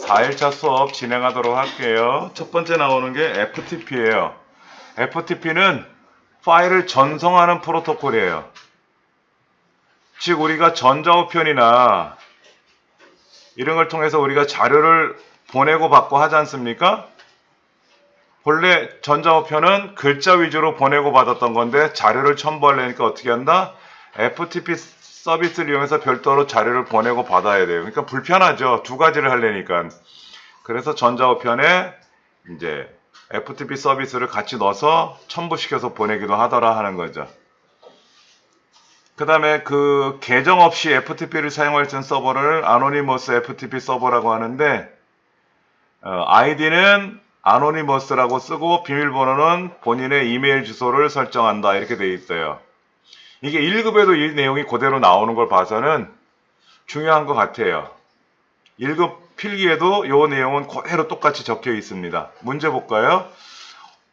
4일차 수업 진행하도록 할게요. 첫 번째 나오는 게 FTP예요. FTP는 파일을 전송하는 프로토콜이에요. 즉 우리가 전자우편이나 이런 걸 통해서 우리가 자료를 보내고 받고 하지 않습니까? 본래 전자우편은 글자 위주로 보내고 받았던 건데 자료를 첨부하려니까 어떻게 한다? FTP 서비스를 이용해서 별도로 자료를 보내고 받아야 돼요. 그러니까 불편하죠. 두 가지를 하려니까. 그래서 전자우편에 이제 FTP 서비스를 같이 넣어서 첨부시켜서 보내기도 하더라 하는 거죠. 그 다음에 그 계정 없이 FTP를 사용할 수 있는 서버를 아노니머스 FTP 서버라고 하는데 아이디는 아노니머스라고 쓰고 비밀번호는 본인의 이메일 주소를 설정한다 이렇게 되어 있어요. 이게 1급에도 이 내용이 그대로 나오는 걸 봐서는 중요한 것 같아요. 1급 필기에도 이 내용은 그대로 똑같이 적혀 있습니다. 문제 볼까요?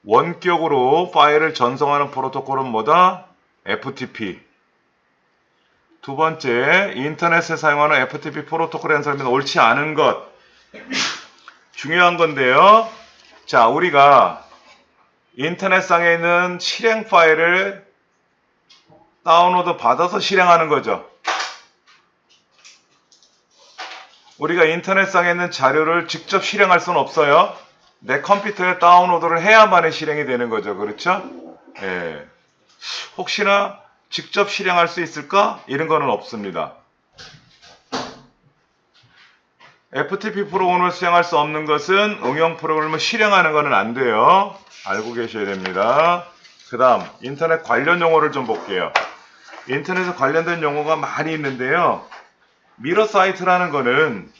원격으로 파일을 전송하는 프로토콜은 뭐다? FTP. 두 번째, 인터넷에 사용하는 FTP 프로토콜에 대한 설명은 옳지 않은 것. 중요한 건데요. 자, 우리가 인터넷상에 있는 실행 파일을 다운로드 받아서 실행하는 거죠. 우리가 인터넷상에 있는 자료를 직접 실행할 수는 없어요. 내 컴퓨터에 다운로드를 해야만이 실행이 되는 거죠. 그렇죠? 예. 혹시나 직접 실행할 수 있을까? 이런 거는 없습니다. FTP 프로그램을 수행할 수 없는 것은 응용 프로그램을 실행하는 것은 안 돼요. 알고 계셔야 됩니다. 그 다음 인터넷 관련 용어를 좀 볼게요. 인터넷에 관련된 용어가 많이 있는데요. 미러 사이트라는 거는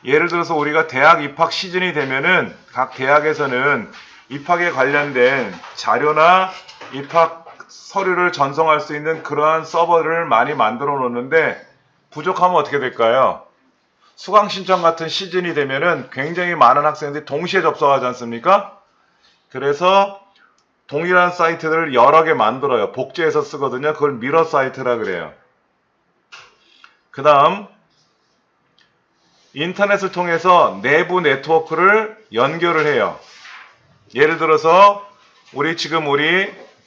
예를 들어서 우리가 대학 입학 시즌이 되면은 각 대학에서는 입학에 관련된 자료나 입학 서류를 전송할 수 있는 그러한 서버를 많이 만들어 놓는데 부족하면 어떻게 될까요? 수강 신청 같은 시즌이 되면은 굉장히 많은 학생들이 동시에 접속하지 않습니까? 그래서 동일한 사이트를 여러 개 만들어요. 복제해서 쓰거든요. 그걸 미러 사이트라 그래요. 그 다음 인터넷을 통해서 내부 네트워크를 연결을 해요. 예를 들어서 우리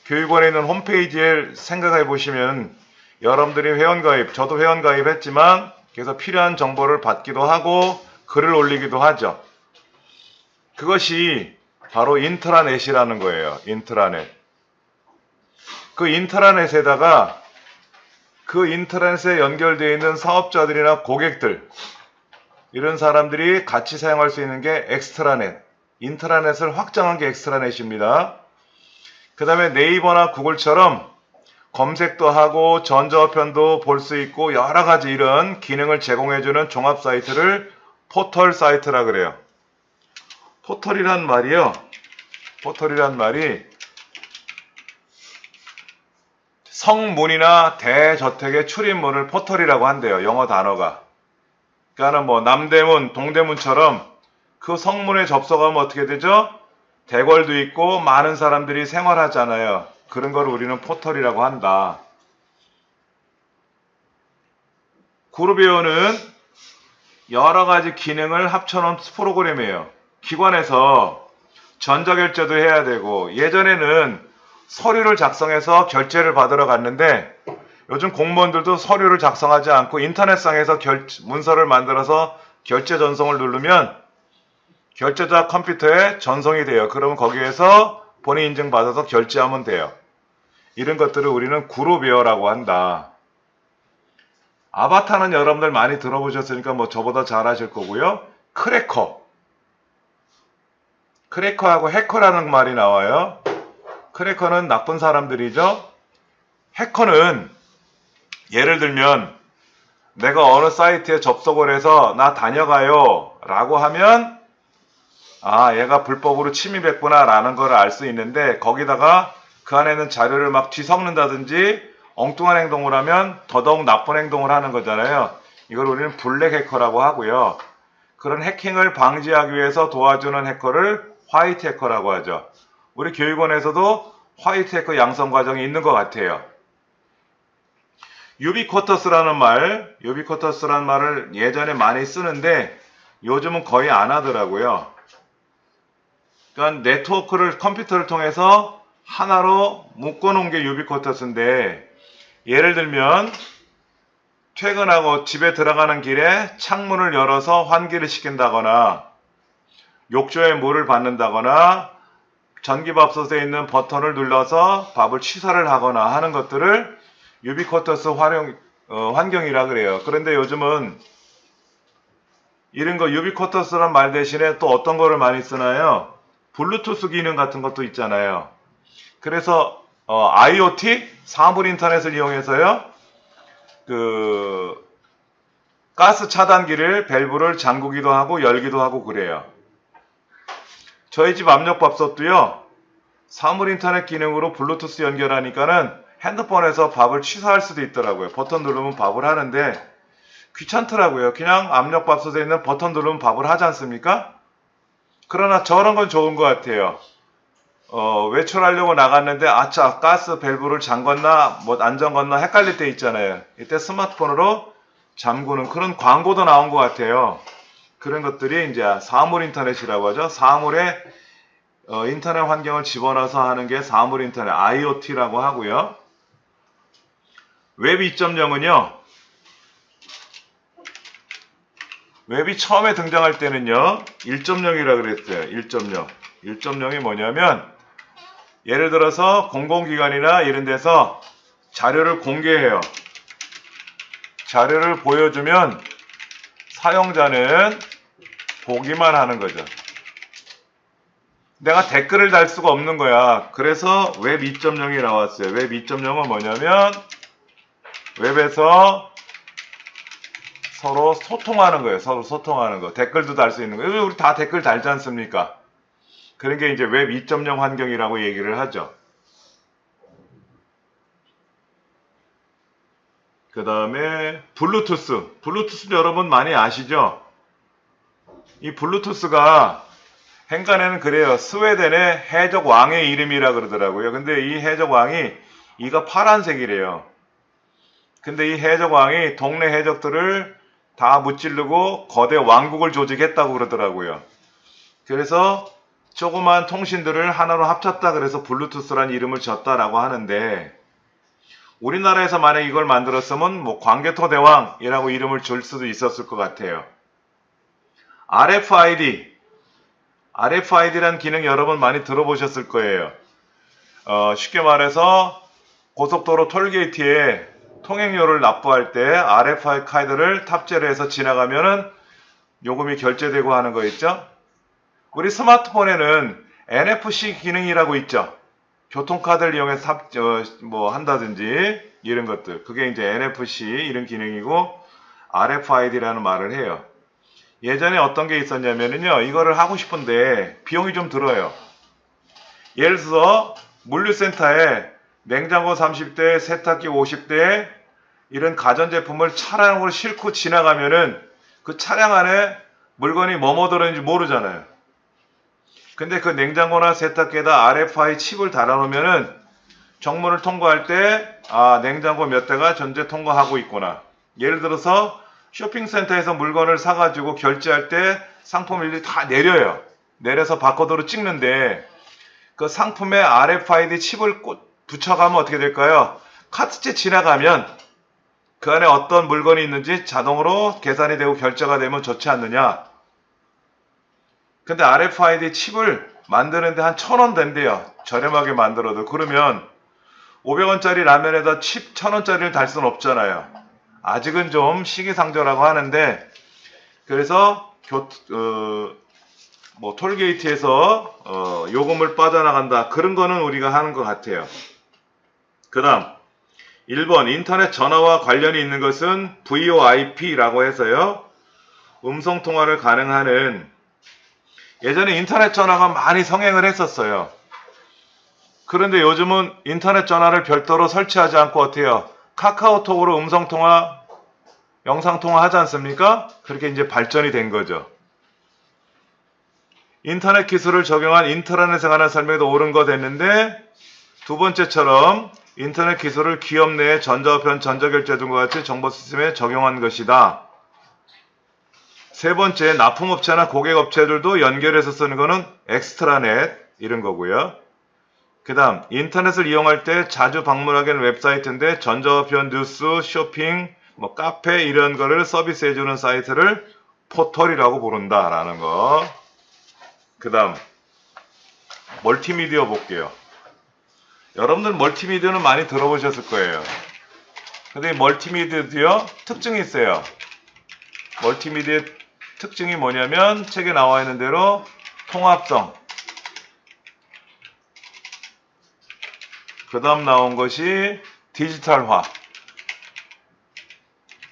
교육원에 있는 홈페이지를 생각해 보시면 여러분들이 회원가입, 저도 회원가입 했지만 그래서 필요한 정보를 받기도 하고 글을 올리기도 하죠. 그것이 바로 인트라넷이라는 거예요. 인트라넷. 그 인트라넷에다가 그 인트라넷에 연결되어 있는 사업자들이나 고객들 이런 사람들이 같이 사용할 수 있는 게 엑스트라넷. 인트라넷을 확장한 게 엑스트라넷입니다. 그 다음에 네이버나 구글처럼 검색도 하고 전자우편도 볼 수 있고 여러 가지 이런 기능을 제공해주는 종합 사이트를 포털 사이트라 그래요. 포털이란 말이 성문이나 대저택의 출입문을 포털이라고 한대요. 영어 단어가. 그러니까 뭐 남대문, 동대문처럼 그 성문에 접속하면 어떻게 되죠? 대궐도 있고 많은 사람들이 생활하잖아요. 그런 걸 우리는 포털이라고 한다. 그룹웨어는 여러 가지 기능을 합쳐놓은 프로그램이에요. 기관에서 전자결제도 해야 되고 예전에는 서류를 작성해서 결제를 받으러 갔는데 요즘 공무원들도 서류를 작성하지 않고 인터넷상에서 문서를 만들어서 결제 전송을 누르면 결제자 컴퓨터에 전송이 돼요. 그러면 거기에서 본인 인증 받아서 결제하면 돼요. 이런 것들을 우리는 그룹웨어라고 한다. 아바타는 여러분들 많이 들어보셨으니까 뭐 저보다 잘 하실 거고요. 크래커하고 해커라는 말이 나와요. 크래커는 나쁜 사람들이죠. 해커는 예를 들면 내가 어느 사이트에 접속을 해서 나 다녀가요 라고 하면 아 얘가 불법으로 침입했구나 라는 걸 알 수 있는데 거기다가 그 안에 있는 자료를 막 뒤섞는다든지 엉뚱한 행동을 하면 더더욱 나쁜 행동을 하는 거잖아요. 이걸 우리는 블랙 해커라고 하고요. 그런 해킹을 방지하기 위해서 도와주는 해커를 화이트 해커라고 하죠. 우리 교육원에서도 화이트 해커 양성 과정이 있는 것 같아요. 유비쿼터스라는 말을 예전에 많이 쓰는데 요즘은 거의 안 하더라고요. 그러니까 네트워크를 컴퓨터를 통해서 하나로 묶어놓은 게 유비쿼터스인데, 예를 들면 퇴근하고 집에 들어가는 길에 창문을 열어서 환기를 시킨다거나, 욕조에 물을 붓는다거나, 전기밥솥에 있는 버튼을 눌러서 밥을 취사를 하거나 하는 것들을 유비쿼터스 환경이라 그래요. 그런데 요즘은 이런 거 유비쿼터스란 말 대신에 또 어떤 거를 많이 쓰나요? 블루투스 기능 같은 것도 있잖아요. 그래서 IoT 사물 인터넷을 이용해서요, 그 가스 차단기를 밸브를 잠그기도 하고 열기도 하고 그래요. 저희 집 압력밥솥도요, 사물 인터넷 기능으로 블루투스 연결하니까는 핸드폰에서 밥을 취사할 수도 있더라고요. 버튼 누르면 밥을 하는데 귀찮더라고요. 그냥 압력밥솥에 있는 버튼 누르면 밥을 하지 않습니까? 그러나 저런 건 좋은 것 같아요. 외출하려고 나갔는데 아차 가스 밸브를 잠궜나 뭐 안 잠궜나 헷갈릴 때 있잖아요. 이때 스마트폰으로 잠그는 그런 광고도 나온 것 같아요. 그런 것들이 이제 사물 인터넷이라고 하죠. 사물에 인터넷 환경을 집어넣어서 하는 게 사물 인터넷 IoT라고 하고요. 웹 2.0은요. 웹이 처음에 등장할 때는요. 1.0이라 그랬어요. 1.0. 1.0이 뭐냐면 예를 들어서 공공기관이나 이런 데서 자료를 공개해요. 자료를 보여주면 사용자는 보기만 하는 거죠. 내가 댓글을 달 수가 없는 거야. 그래서 웹 2.0이 나왔어요. 웹 2.0은 뭐냐면 웹에서 서로 소통하는 거예요. 서로 소통하는 거. 댓글도 달 수 있는 거예요. 우리 다 댓글 달지 않습니까? 그런 게 이제 웹 2.0 환경이라고 얘기를 하죠. 그 다음에 블루투스. 블루투스는 여러분 많이 아시죠? 이 블루투스가 행간에는 그래요. 스웨덴의 해적 왕의 이름이라 그러더라고요. 근데 이 해적 왕이 이가 파란색이래요. 근데 이 해적 왕이 동네 해적들을 다 무찌르고 거대 왕국을 조직했다고 그러더라고요. 그래서 조그만 통신들을 하나로 합쳤다 그래서 블루투스란 이름을 졌다라고 하는데, 우리나라에서 만약 이걸 만들었으면 뭐 광개토대왕이라고 이름을 줄 수도 있었을 것 같아요. RFID란 기능 여러분 많이 들어보셨을 거예요. 쉽게 말해서 고속도로 톨게이트에 통행료를 납부할 때 RFID 카드를 탑재를 해서 지나가면은 요금이 결제되고 하는 거 있죠? 우리 스마트폰에는 NFC 기능이라고 있죠? 교통카드를 이용해서 한다든지 이런 것들. 그게 이제 NFC 이런 기능이고 RFID라는 말을 해요. 예전에 어떤 게 있었냐면요. 이거를 하고 싶은데 비용이 좀 들어요. 예를 들어서 물류센터에 냉장고 30대, 세탁기 50대 이런 가전제품을 차량으로 싣고 지나가면은 그 차량 안에 물건이 뭐뭐 들어있는지 모르잖아요. 근데 그 냉장고나 세탁기에다 RFID 칩을 달아놓으면은 정문을 통과할 때 냉장고 몇 대가 전체 통과하고 있구나. 예를 들어서 쇼핑센터에서 물건을 사가지고 결제할 때 상품일이 다 내려요. 내려서 바코드로 찍는데 그 상품에 RFID 칩을 붙여가면 어떻게 될까요? 카트째 지나가면 그 안에 어떤 물건이 있는지 자동으로 계산이 되고 결제가 되면 좋지 않느냐. 근데 RFID 칩을 만드는데 한 1,000원 된대요. 저렴하게 만들어도. 그러면 500원짜리 라면에다 칩 1,000원짜리를 달 수는 없잖아요. 아직은 좀 시기상조라고 하는데, 그래서 톨게이트에서 요금을 빠져나간다. 그런 거는 우리가 하는 것 같아요. 그 다음 1번 인터넷 전화와 관련이 있는 것은 VoIP라고 해서요. 음성통화를 가능하는, 예전에 인터넷 전화가 많이 성행을 했었어요. 그런데 요즘은 인터넷 전화를 별도로 설치하지 않고 어때요? 카카오톡으로 음성통화, 영상통화 하지 않습니까? 그렇게 이제 발전이 된 거죠. 인터넷 기술을 적용한 인트라넷에 관한 설명도 옳은 거 됐는데, 두 번째처럼 인터넷 기술을 기업 내의 전자우편, 전자결제 등과 같이 정보 시스템에 적용한 것이다. 세 번째, 납품업체나 고객업체들도 연결해서 쓰는 거는 엑스트라넷 이런 거고요. 그 다음 인터넷을 이용할 때 자주 방문하게 하는 웹사이트인데 전자우표, 뉴스, 쇼핑, 뭐 카페 이런 거를 서비스해주는 사이트를 포털이라고 부른다라는 거. 그 다음 멀티미디어 볼게요. 여러분들 멀티미디어는 많이 들어보셨을 거예요. 근데 멀티미디어 특징이 있어요. 멀티미디어 특징이 뭐냐면 책에 나와 있는 대로 통합성. 그 다음 나온 것이 디지털화.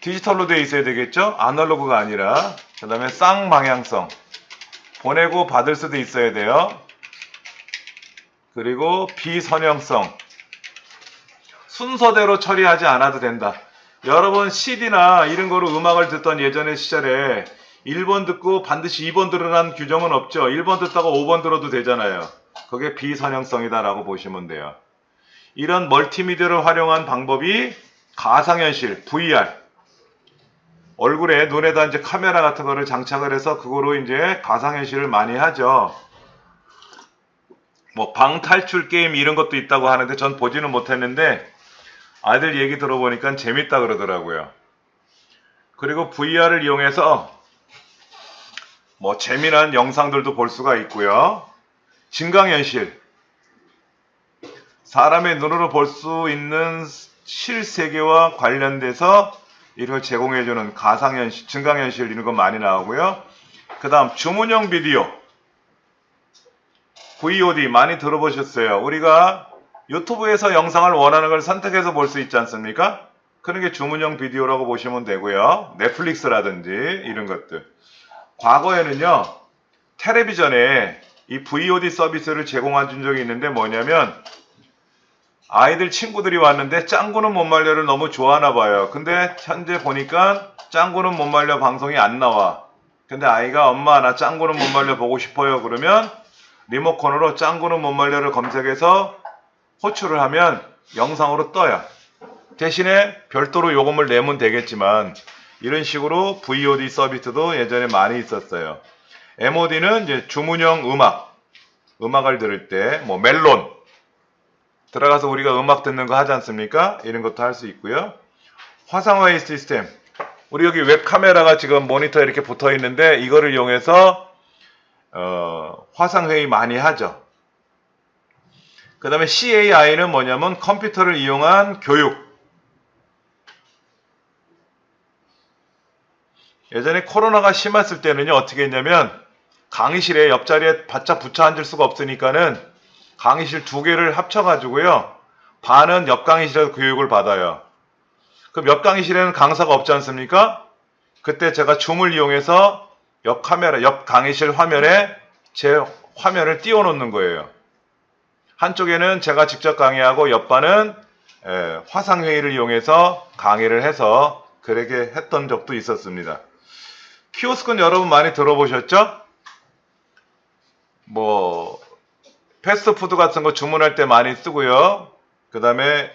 디지털로 되어 있어야 되겠죠? 아날로그가 아니라. 그 다음에 쌍방향성. 보내고 받을 수도 있어야 돼요. 그리고 비선형성. 순서대로 처리하지 않아도 된다. 여러분 CD나 이런 거로 음악을 듣던 예전의 시절에 1번 듣고 반드시 2번 들으라는 규정은 없죠. 1번 듣다가 5번 들어도 되잖아요. 그게 비선형성이다라고 보시면 돼요. 이런 멀티미디어를 활용한 방법이 가상현실, VR. 얼굴에 눈에다 이제 카메라 같은 거를 장착을 해서 그거로 이제 가상현실을 많이 하죠. 뭐 방탈출 게임 이런 것도 있다고 하는데 전 보지는 못했는데 아이들 얘기 들어보니까 재밌다 그러더라고요. 그리고 VR을 이용해서 뭐 재미난 영상들도 볼 수가 있고요. 증강현실. 사람의 눈으로 볼 수 있는 실세계와 관련돼서 이걸 제공해주는 가상현실, 증강현실 이런 거 많이 나오고요. 그 다음 주문형 비디오. VOD 많이 들어보셨어요. 우리가 유튜브에서 영상을 원하는 걸 선택해서 볼 수 있지 않습니까? 그런 게 주문형 비디오라고 보시면 되고요. 넷플릭스라든지 이런 것들. 과거에는요. 텔레비전에 이 VOD 서비스를 제공한 적이 있는데 뭐냐면 아이들 친구들이 왔는데 짱구는 못 말려를 너무 좋아하나 봐요. 근데 현재 보니까 짱구는 못 말려 방송이 안 나와. 근데 아이가 엄마 나 짱구는 못 말려 보고 싶어요. 그러면 리모컨으로 짱구는 못 말려를 검색해서 호출을 하면 영상으로 떠요. 대신에 별도로 요금을 내면 되겠지만 이런 식으로 VOD 서비스도 예전에 많이 있었어요. MOD는 이제 주문형 음악을 들을 때 뭐 멜론 들어가서 우리가 음악 듣는 거 하지 않습니까? 이런 것도 할 수 있고요. 화상회의 시스템. 우리 여기 웹카메라가 지금 모니터에 이렇게 붙어 있는데 이거를 이용해서 화상회의 많이 하죠. 그 다음에 CAI는 뭐냐면 컴퓨터를 이용한 교육. 예전에 코로나가 심했을 때는요 어떻게 했냐면 강의실에 옆자리에 바짝 붙여 앉을 수가 없으니까는 강의실 2개를 합쳐가지고요 반은 옆 강의실에서 교육을 받아요. 그럼 옆 강의실에는 강사가 없지 않습니까? 그때 제가 줌을 이용해서 옆 강의실 화면에 제 화면을 띄워놓는 거예요. 한쪽에는 제가 직접 강의하고 옆반은 화상회의를 이용해서 강의를 해서 그렇게 했던 적도 있었습니다. 키오스크는 여러분 많이 들어보셨죠? 뭐 패스트푸드 같은 거 주문할 때 많이 쓰고요. 그 다음에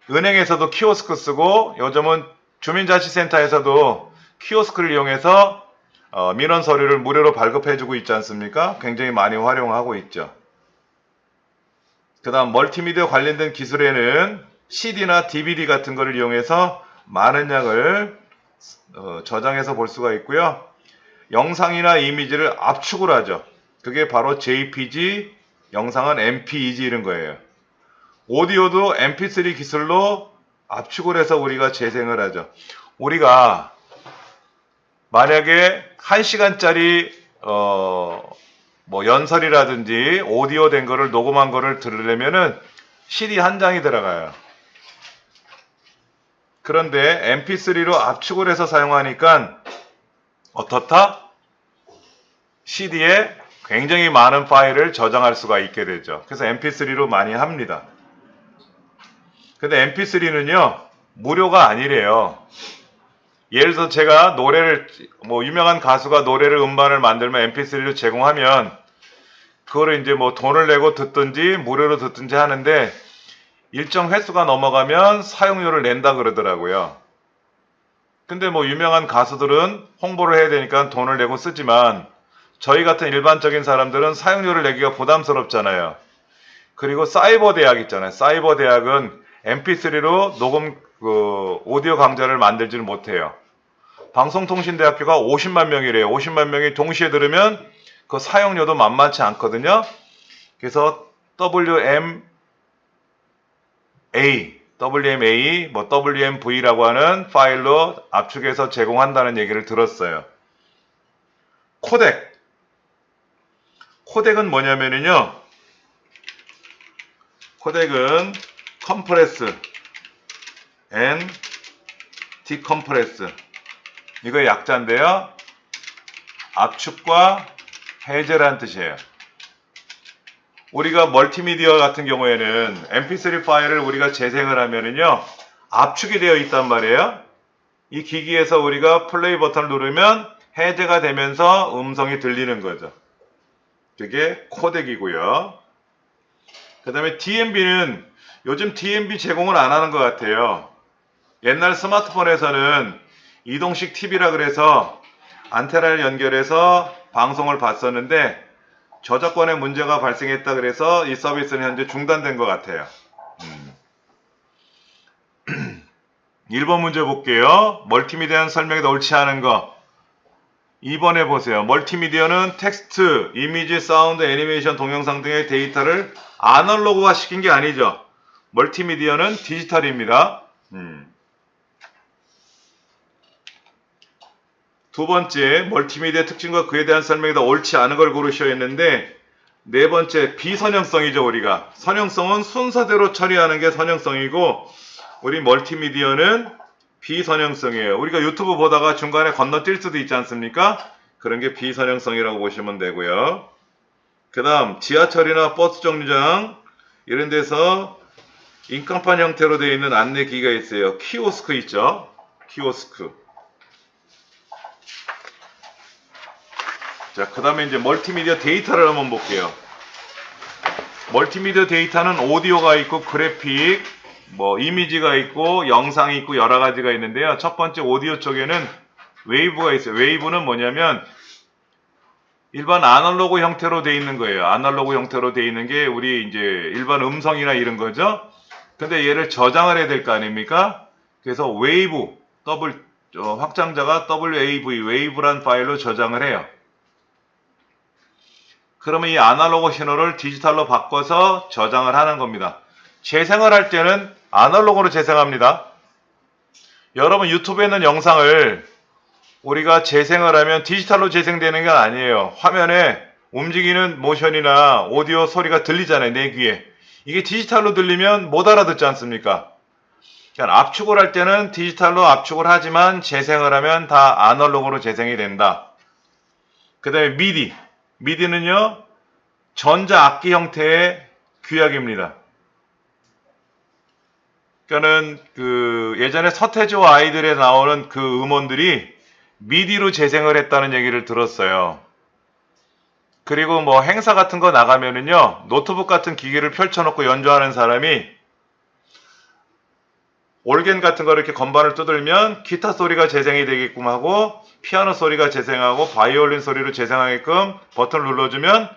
은행에서도 키오스크 쓰고 요즘은 주민자치센터에서도 키오스크를 이용해서 민원 서류를 무료로 발급해주고 있지 않습니까? 굉장히 많이 활용하고 있죠. 그 다음 멀티미디어 관련된 기술에는 CD나 DVD 같은 거를 이용해서 많은 양을 저장해서 볼 수가 있고요. 영상이나 이미지를 압축을 하죠. 그게 바로 JPG, 영상은 MPEG 이런 거예요. 오디오도 MP3 기술로 압축을 해서 우리가 재생을 하죠. 우리가 만약에 1시간짜리 뭐 연설이라든지 오디오 된 거를 녹음한 거를 들으려면은 CD 한 장이 들어가요. 그런데 MP3로 압축을 해서 사용하니까 어떻다? CD에 굉장히 많은 파일을 저장할 수가 있게 되죠. 그래서 MP3로 많이 합니다. 근데 MP3는요 무료가 아니래요. 예를 들어서 제가 노래를 뭐 유명한 가수가 노래를 음반을 만들면 MP3로 제공하면 그거를 이제 뭐 돈을 내고 듣든지 무료로 듣든지 하는데 일정 횟수가 넘어가면 사용료를 낸다 그러더라고요. 근데 뭐 유명한 가수들은 홍보를 해야 되니까 돈을 내고 쓰지만 저희 같은 일반적인 사람들은 사용료를 내기가 부담스럽잖아요. 그리고 사이버 대학 있잖아요. 사이버 대학은 MP3로 녹음 오디오 강좌를 만들지를 못해요. 방송통신대학교가 50만 명이래요. 50만 명이 동시에 들으면 그 사용료도 만만치 않거든요. 그래서 WMA, 뭐 WMV라고 하는 파일로 압축해서 제공한다는 얘기를 들었어요. 코덱. 코덱은 뭐냐면요. 코덱은 컴프레스 앤 디컴프레스. 이거 약자인데요. 압축과 해제라는 뜻이에요. 우리가 멀티미디어 같은 경우에는 mp3 파일을 우리가 재생을 하면은요, 압축이 되어 있단 말이에요. 이 기기에서 우리가 플레이 버튼을 누르면 해제가 되면서 음성이 들리는 거죠. 그게 코덱이고요. 그 다음에 DMB는 요즘 DMB 제공을 안 하는 것 같아요. 옛날 스마트폰에서는 이동식 TV라 그래서 안테나를 연결해서 방송을 봤었는데 저작권에 문제가 발생했다 그래서 이 서비스는 현재 중단된 것 같아요. 1번 문제 볼게요. 멀티미디어는 설명에 옳지 않은 거. 2번에 보세요. 멀티미디어는 텍스트, 이미지, 사운드, 애니메이션, 동영상 등의 데이터를 아날로그화 시킨 게 아니죠. 멀티미디어는 디지털입니다. 두 번째, 멀티미디어 특징과 그에 대한 설명이 더 옳지 않은 걸 고르셔야 했는데, 네 번째, 비선형성이죠, 우리가. 선형성은 순서대로 처리하는 게 선형성이고, 우리 멀티미디어는 비선형성이에요. 우리가 유튜브 보다가 중간에 건너뛸 수도 있지 않습니까? 그런 게 비선형성이라고 보시면 되고요. 그 다음, 지하철이나 버스 정류장, 이런 데서 인간판 형태로 되어 있는 안내기가 있어요. 키오스크 있죠? 키오스크. 자, 그 다음에 이제 멀티미디어 데이터를 한번 볼게요. 멀티미디어 데이터는 오디오가 있고 그래픽, 뭐 이미지가 있고 영상이 있고 여러 가지가 있는데요. 첫 번째 오디오 쪽에는 웨이브가 있어요. 웨이브는 뭐냐면 일반 아날로그 형태로 되어 있는 거예요. 아날로그 형태로 되어 있는 게 우리 이제 일반 음성이나 이런 거죠. 근데 얘를 저장을 해야 될 거 아닙니까? 그래서 웨이브, 확장자가 WAV, 웨이브란 파일로 저장을 해요. 그러면 이 아날로그 신호를 디지털로 바꿔서 저장을 하는 겁니다. 재생을 할 때는 아날로그로 재생합니다. 여러분 유튜브에 있는 영상을 우리가 재생을 하면 디지털로 재생되는 게 아니에요. 화면에 움직이는 모션이나 오디오 소리가 들리잖아요. 내 귀에. 이게 디지털로 들리면 못 알아듣지 않습니까? 그러니까 압축을 할 때는 디지털로 압축을 하지만 재생을 하면 다 아날로그로 재생이 된다. 그 다음에 미디. 미디는요, 전자악기 형태의 규약입니다. 그러니까는 예전에 서태지와 아이들에 나오는 그 음원들이 미디로 재생을 했다는 얘기를 들었어요. 그리고 뭐 행사 같은 거 나가면은요, 노트북 같은 기기를 펼쳐놓고 연주하는 사람이 올겐 같은 거 이렇게 건반을 두들면 기타 소리가 재생이 되게끔 하고 피아노 소리가 재생하고 바이올린 소리로 재생하게끔 버튼을 눌러주면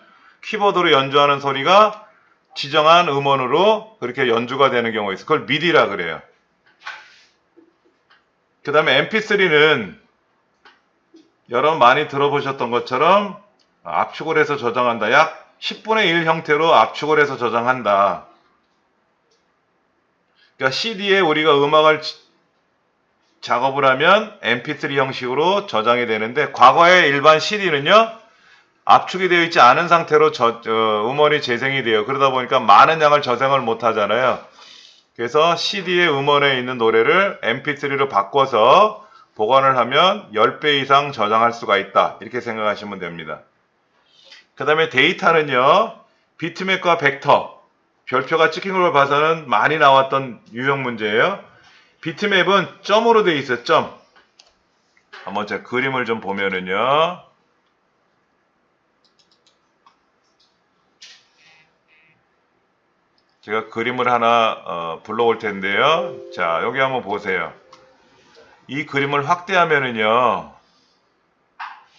키보드로 연주하는 소리가 지정한 음원으로 그렇게 연주가 되는 경우가 있어요. 그걸 미디라 그래요. 그 다음에 mp3는 여러분 많이 들어보셨던 것처럼 압축을 해서 저장한다. 약 10분의 1 형태로 압축을 해서 저장한다. 그러니까 CD에 우리가 음악을 작업을 하면 mp3 형식으로 저장이 되는데 과거의 일반 CD는요. 압축이 되어 있지 않은 상태로 음원이 재생이 돼요. 그러다 보니까 많은 양을 저장을 못 하잖아요. 그래서 CD의 음원에 있는 노래를 mp3로 바꿔서 보관을 하면 10배 이상 저장할 수가 있다. 이렇게 생각하시면 됩니다. 그 다음에 데이터는요. 비트맵과 벡터, 별표가 찍힌 걸 봐서는 많이 나왔던 유형 문제예요. 비트맵은 점으로 되어 있어요. 점. 한번 제가 그림을 좀 보면은요. 제가 그림을 하나 불러올 텐데요. 자, 여기 한번 보세요. 이 그림을 확대하면은요,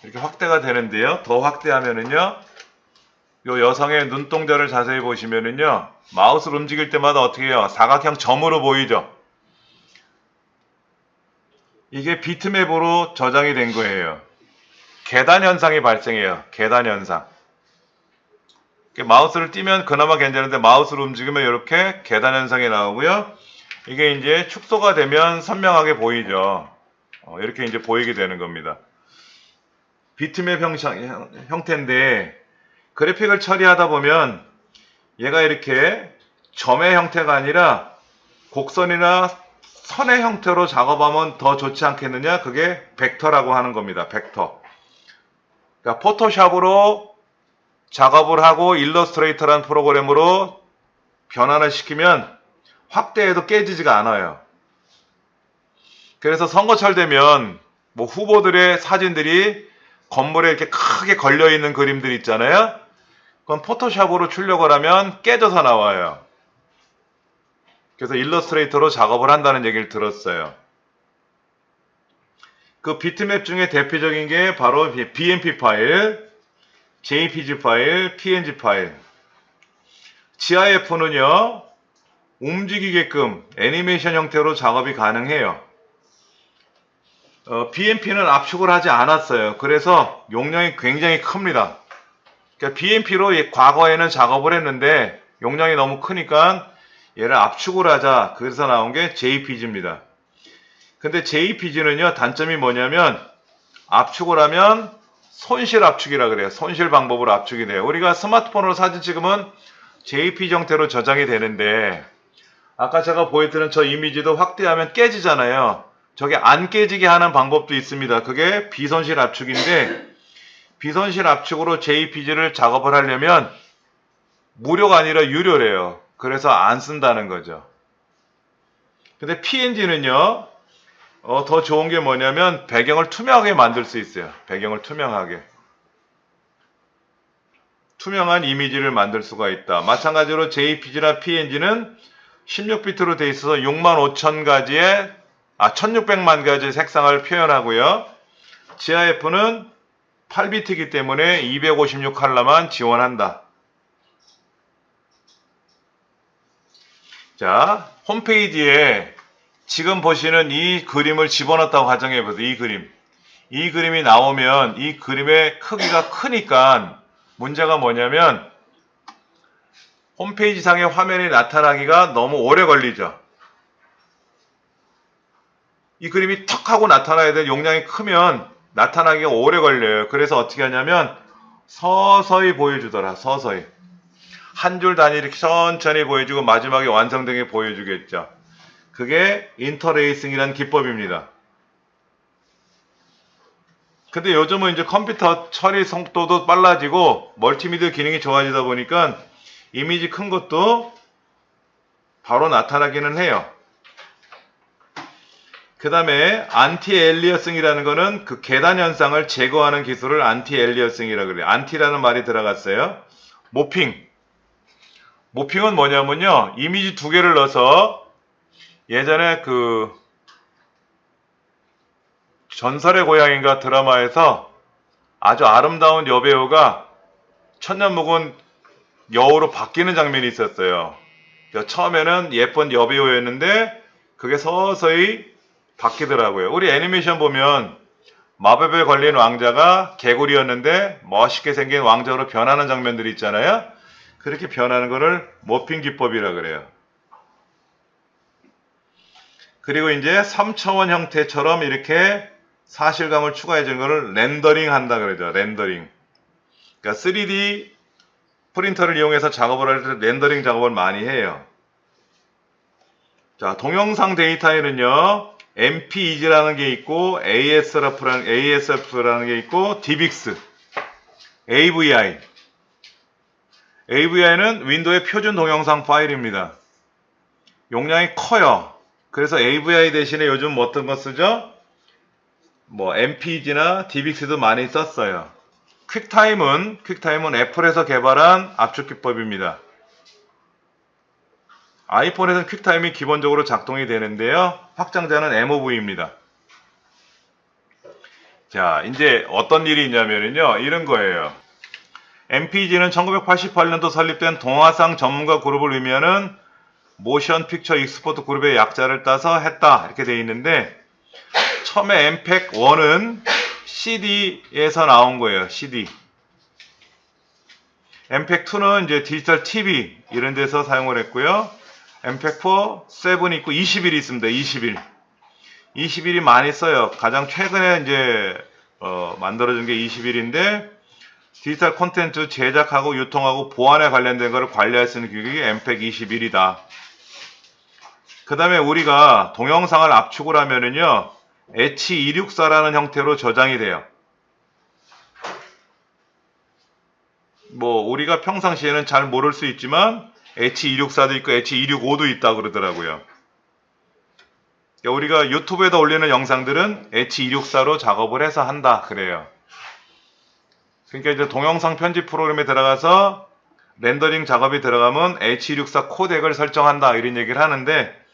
이렇게 확대가 되는데요. 더 확대하면은요, 요 여성의 눈동자를 자세히 보시면은요, 마우스를 움직일 때마다 어떻게 해요? 사각형 점으로 보이죠? 이게 비트맵으로 저장이 된 거예요. 계단 현상이 발생해요. 계단 현상. 마우스를 띄면 그나마 괜찮은데 마우스를 움직이면 이렇게 계단 현상이 나오고요. 이게 이제 축소가 되면 선명하게 보이죠. 이렇게 이제 보이게 되는 겁니다. 비트맵 형태인데 그래픽을 처리하다 보면 얘가 이렇게 점의 형태가 아니라 곡선이나 선의 형태로 작업하면 더 좋지 않겠느냐? 그게 벡터라고 하는 겁니다. 벡터. 그러니까 포토샵으로 작업을 하고 일러스트레이터라는 프로그램으로 변환을 시키면 확대해도 깨지지가 않아요. 그래서 선거철 되면 뭐 후보들의 사진들이 건물에 이렇게 크게 걸려있는 그림들 있잖아요. 그건 포토샵으로 출력을 하면 깨져서 나와요. 그래서 일러스트레이터로 작업을 한다는 얘기를 들었어요. 그 비트맵 중에 대표적인 게 바로 BMP 파일, JPG 파일, PNG 파일. GIF는요, 움직이게끔 애니메이션 형태로 작업이 가능해요. BMP는 압축을 하지 않았어요. 그래서 용량이 굉장히 큽니다. 그러니까 BMP로 과거에는 작업을 했는데 용량이 너무 크니까 얘를 압축을 하자. 그래서 나온 게 JPG입니다. 근데 JPG는요, 단점이 뭐냐면 압축을 하면 손실 압축이라 그래요. 손실 방법으로 압축이 돼요. 우리가 스마트폰으로 사진 찍으면 JPG 형태로 저장이 되는데 아까 제가 보여드린 저 이미지도 확대하면 깨지잖아요. 저게 안 깨지게 하는 방법도 있습니다. 그게 비손실 압축인데 비손실 압축으로 JPG를 작업을 하려면 무료가 아니라 유료래요. 그래서 안 쓴다는 거죠. 근데 PNG는요, 더 좋은 게 뭐냐면 배경을 투명하게 만들 수 있어요. 배경을 투명하게. 투명한 이미지를 만들 수가 있다. 마찬가지로 JPG나 PNG는 16비트로 되어 있어서 1600만 가지의 색상을 표현하고요. GIF는 8비트이기 때문에 256 컬러만 지원한다. 자, 홈페이지에 지금 보시는 이 그림을 집어넣었다고 가정해 보세요. 이 그림. 이 그림이 나오면 이 그림의 크기가 크니까 문제가 뭐냐면 홈페이지 상의 화면이 나타나기가 너무 오래 걸리죠. 이 그림이 턱 하고 나타나야 될 용량이 크면 나타나기가 오래 걸려요. 그래서 어떻게 하냐면 서서히 보여주더라. 서서히. 한 줄 단위 이렇게 천천히 보여주고 마지막에 완성된 게 보여주겠죠. 그게 인터레이싱이라는 기법입니다. 근데 요즘은 이제 컴퓨터 처리 속도도 빨라지고 멀티미디어 기능이 좋아지다 보니까 이미지 큰 것도 바로 나타나기는 해요. 그 다음에 안티 엘리어싱이라는 거는 그 계단 현상을 제거하는 기술을 안티 엘리어싱이라고 그래요. 안티라는 말이 들어갔어요. 모핑. 모핑은 뭐냐면요, 이미지 두 개를 넣어서 예전에 그 전설의 고향인가 드라마에서 아주 아름다운 여배우가 천년 묵은 여우로 바뀌는 장면이 있었어요. 그러니까 처음에는 예쁜 여배우였는데 그게 서서히 바뀌더라고요. 우리 애니메이션 보면 마법에 걸린 왕자가 개구리였는데 멋있게 생긴 왕자로 변하는 장면들이 있잖아요. 그렇게 변하는 거를 모핑 기법이라 그래요. 그리고 이제 3차원 형태처럼 이렇게 사실감을 추가해 주는 거를 렌더링 한다 그러죠. 렌더링. 그러니까 3D 프린터를 이용해서 작업을 할 때 렌더링 작업을 많이 해요. 자, 동영상 데이터에는요, MPEG라는 게 있고, ASF라는 게 있고, DivX, AVI. AVI는 윈도우의 표준 동영상 파일입니다. 용량이 커요. 그래서 AVI 대신에 요즘 어떤 거 쓰죠? 뭐 MPEG나 DivX도 많이 썼어요. 퀵타임은 애플에서 개발한 압축 기법입니다. 아이폰에서는 퀵타임이 기본적으로 작동이 되는데요. 확장자는 MOV입니다. 자, 이제 어떤 일이 있냐면요. 이런 거예요. MPG는 1988년도 설립된 동화상 전문가 그룹을 의미하는 모션 픽처 익스포트 그룹의 약자를 따서 했다. 이렇게 돼 있는데, 처음에 MPEG-1은 CD에서 나온 거예요. CD. MPEG-2는 이제 디지털 TV 이런 데서 사용을 했고요. MPEG-4, 7 있고 21이 있습니다. 21. 21이 많이 써요. 가장 최근에 이제 만들어진 게 21인데, 디지털 콘텐츠 제작하고 유통하고 보안에 관련된 것을 관리할 수 있는 규격이 MPEG-21이다. 그 다음에 우리가 동영상을 압축을 하면은요, H264라는 형태로 저장이 돼요. 뭐 우리가 평상시에는 잘 모를 수 있지만 H264도 있고 H265도 있다 그러더라고요. 그러니까 우리가 유튜브에다 올리는 영상들은 H264로 작업을 해서 한다 그래요. 그러니까 이제 동영상 편집 프로그램에 들어가서 렌더링 작업이 들어가면 H264 코덱을 설정한다 이런 얘기를 하는데,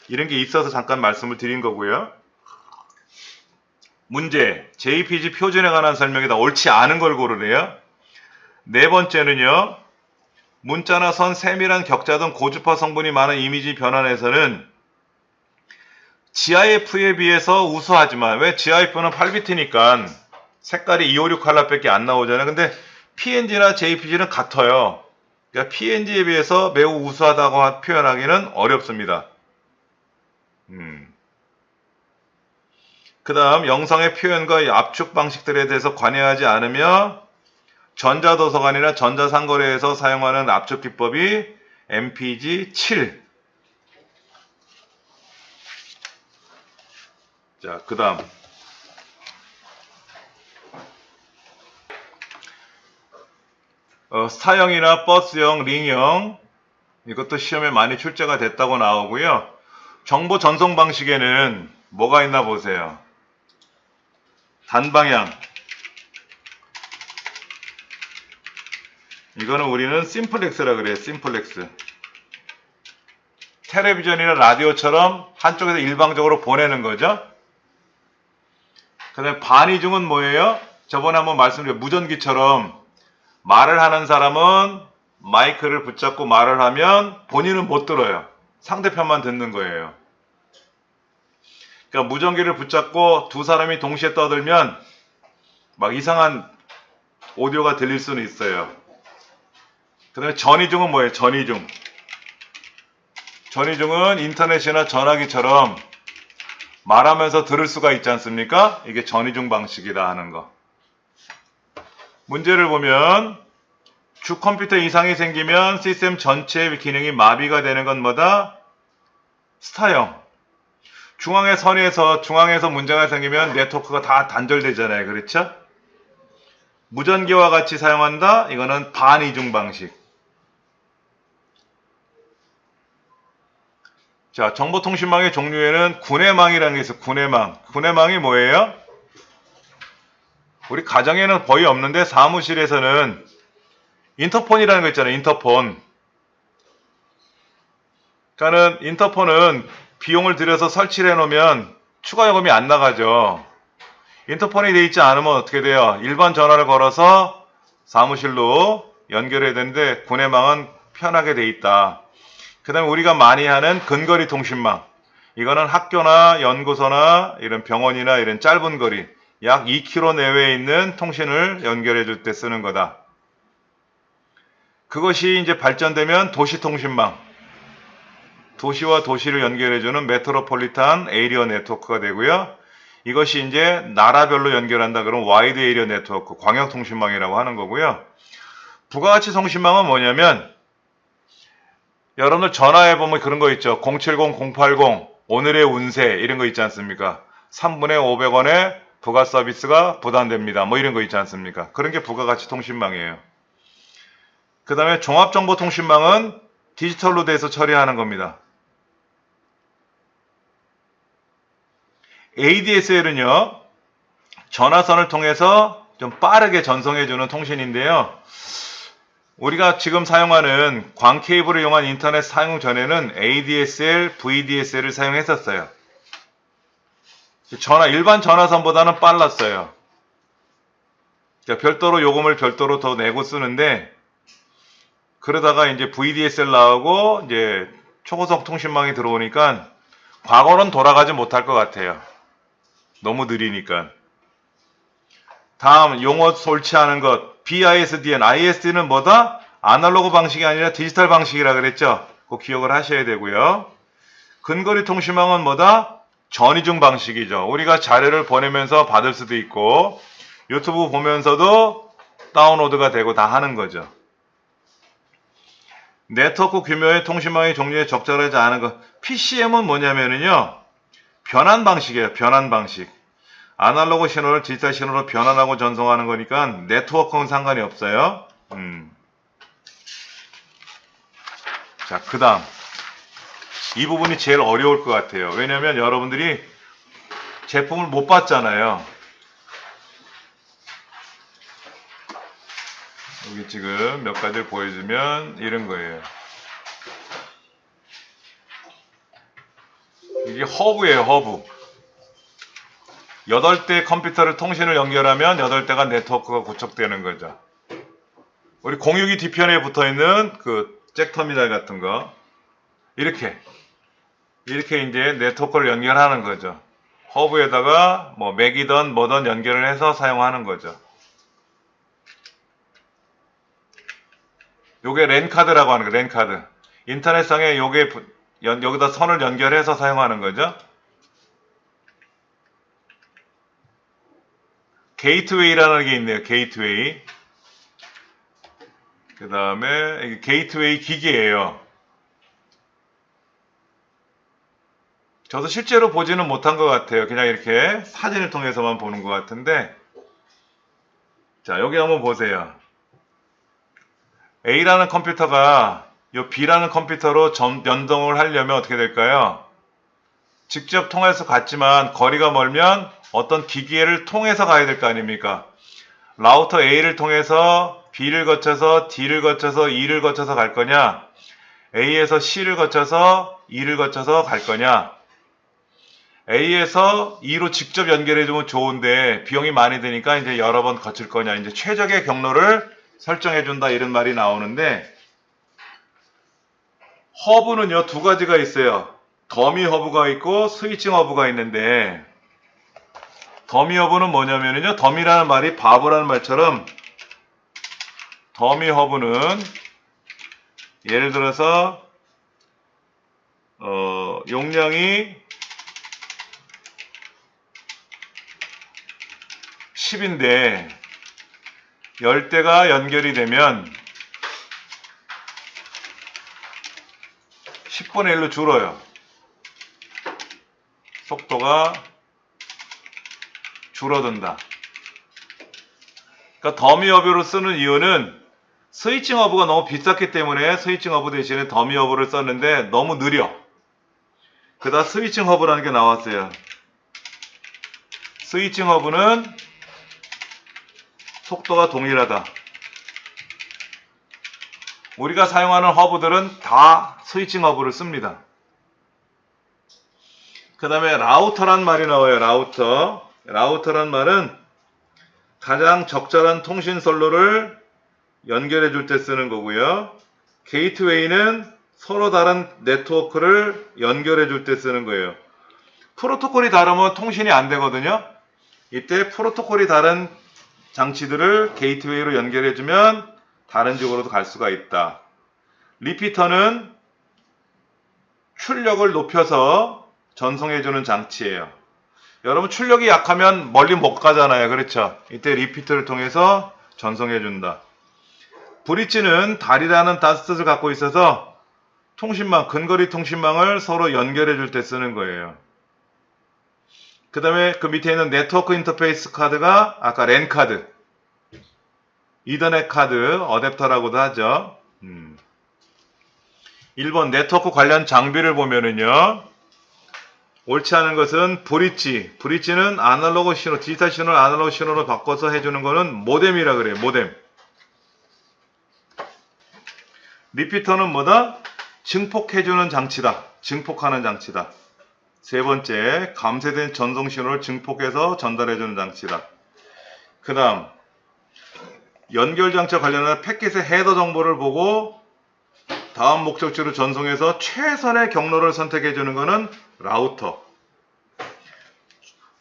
이런 게 있어서 잠깐 말씀을 드린 거고요. 문제, JPG 표준에 관한 설명이다. 옳지 않은 걸 고르래요. 네 번째는요, 문자나 선, 세밀한 격자 등 고주파 성분이 많은 이미지 변환에서는 GIF에 비해서 우수하지만, 왜 GIF는 8비트니까 색깔이 256 컬러밖에 안 나오잖아요. 근데 PNG나 JPG는 같아요. 그러니까 PNG에 비해서 매우 우수하다고 표현하기는 어렵습니다. 그 다음 영상의 표현과 압축 방식들에 대해서 관여하지 않으며 전자도서관이나 전자상거래에서 사용하는 압축 기법이 MPG 7. 자, 그 다음 스타형이나 버스형, 링형, 이것도 시험에 많이 출제가 됐다고 나오고요. 정보 전송 방식에는 뭐가 있나 보세요. 단방향. 이거는 우리는 심플렉스라 그래요. 심플렉스. 텔레비전이나 라디오처럼 한쪽에서 일방적으로 보내는 거죠. 그 다음에 반이중은 뭐예요? 저번에 한번 말씀드린 무전기처럼 말을 하는 사람은 마이크를 붙잡고 말을 하면 본인은 못 들어요. 상대편만 듣는 거예요. 그러니까 무전기를 붙잡고 두 사람이 동시에 떠들면 막 이상한 오디오가 들릴 수는 있어요. 그 다음에 전이중은 뭐예요? 전이중. 전이중은 인터넷이나 전화기처럼 말하면서 들을 수가 있지 않습니까? 이게 전이중 방식이다 하는 거. 문제를 보면 주 컴퓨터 이상이 생기면 시스템 전체의 기능이 마비가 되는 건 뭐다? 스타형. 중앙에서 문제가 생기면 네트워크가 다 단절되잖아요. 그렇죠? 무전기와 같이 사용한다? 이거는 반이중 방식. 자, 정보통신망의 종류에는 군해망이라는 게 있어요. 군해망. 군해망이 뭐예요? 우리 가정에는 거의 없는데 사무실에서는 인터폰이라는 거 있잖아요. 인터폰. 그러니까는 인터폰은 비용을 들여서 설치를 해놓으면 추가 요금이 안 나가죠. 인터폰이 돼 있지 않으면 어떻게 돼요? 일반 전화를 걸어서 사무실로 연결해야 되는데 군해망은 편하게 돼 있다. 그 다음에 우리가 많이 하는 근거리 통신망. 이거는 학교나 연구소나 이런 병원이나 이런 짧은 거리, 약 2km 내외에 있는 통신을 연결해 줄 때 쓰는 거다. 그것이 이제 발전되면 도시통신망. 도시와 도시를 연결해주는 메트로폴리탄 에리어 네트워크가 되고요. 이것이 이제 나라별로 연결한다 그러면 와이드 에리어 네트워크, 광역통신망이라고 하는 거고요. 부가가치 통신망은 뭐냐면 여러분들 전화해 보면 그런 거 있죠. 070, 080, 오늘의 운세 이런 거 있지 않습니까? 3분에 500원에 부가 서비스가 부담됩니다. 뭐 이런 거 있지 않습니까? 그런 게 부가가치 통신망이에요. 그 다음에 종합정보통신망은 디지털로 돼서 처리하는 겁니다. ADSL은요, 전화선을 통해서 좀 빠르게 전송해주는 통신인데요. 우리가 지금 사용하는 광 케이블을 이용한 인터넷 사용 전에는 ADSL, VDSL을 사용했었어요. 일반 전화선보다는 빨랐어요. 자, 별도로 요금을 별도로 더 내고 쓰는데, 그러다가 이제 VDSL 나오고 이제 초고속 통신망이 들어오니까 과거는 돌아가지 못할 것 같아요. 너무 느리니까. 다음 용어 솔치하는 것. BISDN. ISD는 뭐다? 아날로그 방식이 아니라 디지털 방식이라 그랬죠. 그 기억을 하셔야 되고요. 근거리 통신망은 뭐다? 전이중 방식이죠. 우리가 자료를 보내면서 받을 수도 있고 유튜브 보면서도 다운로드가 되고 다 하는 거죠. 네트워크 규모의 통신망의 종류에 적절하지 않은 것. PCM은 뭐냐면요. 변환 방식이에요. 변환 방식. 아날로그 신호를 디지털 신호로 변환하고 전송하는 거니까 네트워크는 상관이 없어요. 자, 그 다음. 이 부분이 제일 어려울 것 같아요. 왜냐면 여러분들이 제품을 못 봤잖아요. 여기 지금 몇 가지를 보여주면 이런 거예요. 이게 허브예요, 허브. 8대 컴퓨터를 통신을 연결하면 8대가 네트워크가 구축되는 거죠. 우리 062 뒤편에 붙어있는 그 잭터미널 같은 거. 이렇게 이제 네트워크를 연결하는 거죠. 허브에다가 뭐 맥이든 뭐든 연결을 해서 사용하는 거죠. 요게 랜카드라고 하는 거예요. 랜카드. 인터넷상에 요게 여기다 선을 연결해서 사용하는 거죠. 게이트웨이라는 게 있네요. 게이트웨이. 그 다음에 게이트웨이 기기예요. 저도 실제로 보지는 못한 것 같아요. 그냥 이렇게 사진을 통해서만 보는 것 같은데, 자, 여기 한번 보세요. A라는 컴퓨터가 이 B라는 컴퓨터로 연동을 하려면 어떻게 될까요? 직접 통해서 갔지만 거리가 멀면 어떤 기기를 통해서 가야 될 거 아닙니까? 라우터 A를 통해서 B를 거쳐서 D를 거쳐서 E를 거쳐서 갈 거냐? A에서 C를 거쳐서 E를 거쳐서 갈 거냐? A에서 E로 직접 연결해주면 좋은데 비용이 많이 드니까 이제 여러 번 거칠 거냐? 이제 최적의 경로를 설정해준다 이런 말이 나오는데, 허브는요, 두 가지가 있어요. 더미 허브가 있고 스위칭 허브가 있는데, 더미 허브는 뭐냐면요, 더미라는 말이 바보라는 말처럼, 더미 허브는 예를 들어서 용량이 10인데 10대가 연결이 되면 10분의 1로 줄어요. 속도가 줄어든다. 그러니까 더미 허브로 쓰는 이유는 스위칭 허브가 너무 비쌌기 때문에 스위칭 허브 대신에 더미 허브를 썼는데 너무 느려. 그다 스위칭 허브라는 게 나왔어요. 스위칭 허브는 속도가 동일하다. 우리가 사용하는 허브들은 다 스위칭 허브를 씁니다. 그 다음에 라우터란 말이 나와요. 라우터. 라우터란 말은 가장 적절한 통신 선로를 연결해 줄 때 쓰는 거고요. 게이트웨이는 서로 다른 네트워크를 연결해 줄 때 쓰는 거예요. 프로토콜이 다르면 통신이 안 되거든요. 이때 프로토콜이 다른 장치들을 게이트웨이로 연결해 주면 다른 쪽으로도 갈 수가 있다. 리피터는 출력을 높여서 전송해 주는 장치예요. 여러분 출력이 약하면 멀리 못 가잖아요. 그렇죠? 이때 리피터를 통해서 전송해 준다. 브릿지는 다리라는 뜻을 갖고 있어서 통신망, 근거리 통신망을 서로 연결해 줄 때 쓰는 거예요. 그 다음에 그 밑에 있는 네트워크 인터페이스 카드가 아까 랜 카드, 이더넷 카드, 어댑터라고도 하죠. 1번 네트워크 관련 장비를 보면은요, 옳지 않은 것은 브릿지. 브릿지는 아날로그 신호, 디지털 신호를 아날로그 신호로 바꿔서 해주는 거는 모뎀이라 그래요. 모뎀. 리피터는 뭐다? 증폭해주는 장치다. 증폭하는 장치다. 세 번째, 감쇄된 전송 신호를 증폭해서 전달해주는 장치다. 그 다음, 연결 장치와 관련한 패킷의 헤더 정보를 보고 다음 목적지로 전송해서 최선의 경로를 선택해 주는 것은 라우터.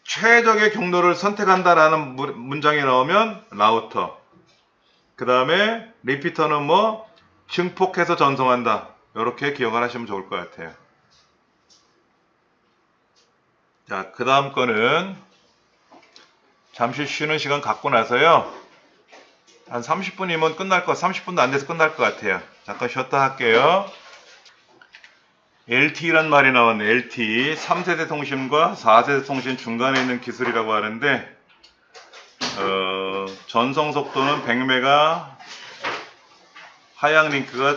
최적의 경로를 선택한다라는 문장이 나오면 라우터. 그 다음에 리피터는 뭐 증폭해서 전송한다. 이렇게 기억을 하시면 좋을 것 같아요. 자, 그 다음 거는 잠시 쉬는 시간 갖고 나서요. 한 30분이면 끝날 것, 30분도 안 돼서 끝날 것 같아요. 잠깐 쉬었다 할게요. LTE란 말이 나왔네. LTE 3세대 통신과 4세대 통신 중간에 있는 기술이라고 하는데 전송 속도는 100메가, 하향 링크가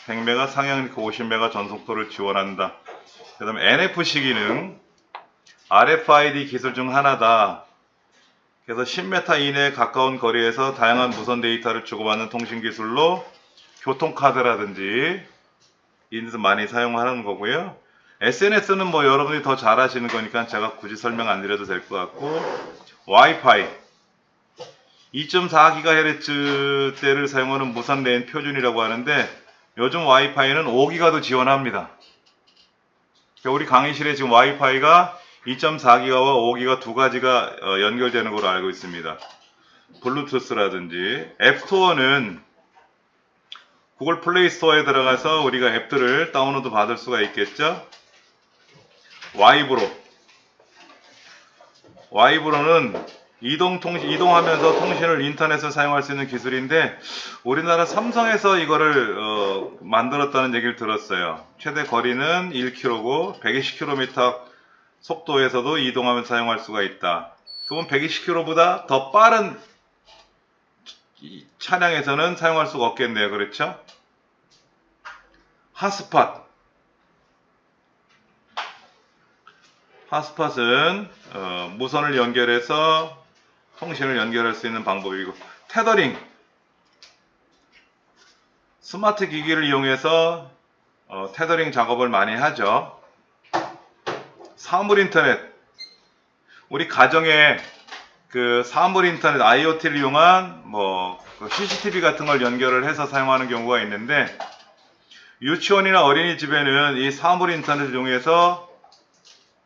100메가, 상향 링크 50메가 전속도를 지원한다. 그 다음에 NFC 기능, RFID 기술 중 하나다. 그래서 10m 이내에 가까운 거리에서 다양한 무선 데이터를 주고받는 통신 기술로 교통카드라든지 인도 많이 사용하는 거고요. SNS는 뭐 여러분이 더 잘 하시는 거니까 제가 굳이 설명 안 드려도 될 것 같고, 와이파이 2.4GHz대를 사용하는 무선 랜 표준이라고 하는데 요즘 와이파이는 5GHz도 지원합니다. 우리 강의실에 지금 와이파이가 2.4GHz와 5GHz 두 가지가 연결되는 걸로 알고 있습니다. 블루투스라든지 앱스토어는 구글 플레이 스토어에 들어가서 우리가 앱들을 다운로드 받을 수가 있겠죠. 와이브로는 이동하면서 통신을 인터넷을 사용할 수 있는 기술인데 우리나라 삼성에서 이거를 만들었다는 얘기를 들었어요. 최대 거리는 1km고 120km 속도에서도 이동하면서 사용할 수가 있다. 그러면 120km보다 더 빠른 차량에서는 사용할 수가 없겠네요. 그렇죠? 핫스팟은 무선을 연결해서 통신을 연결할 수 있는 방법이고, 테더링, 스마트 기기를 이용해서 테더링 작업을 많이 하죠. 사물 인터넷, 우리 가정에 그 사물 인터넷 IoT를 이용한 뭐 CCTV 같은 걸 연결을 해서 사용하는 경우가 있는데, 유치원이나 어린이집에는 이 사물 인터넷을 이용해서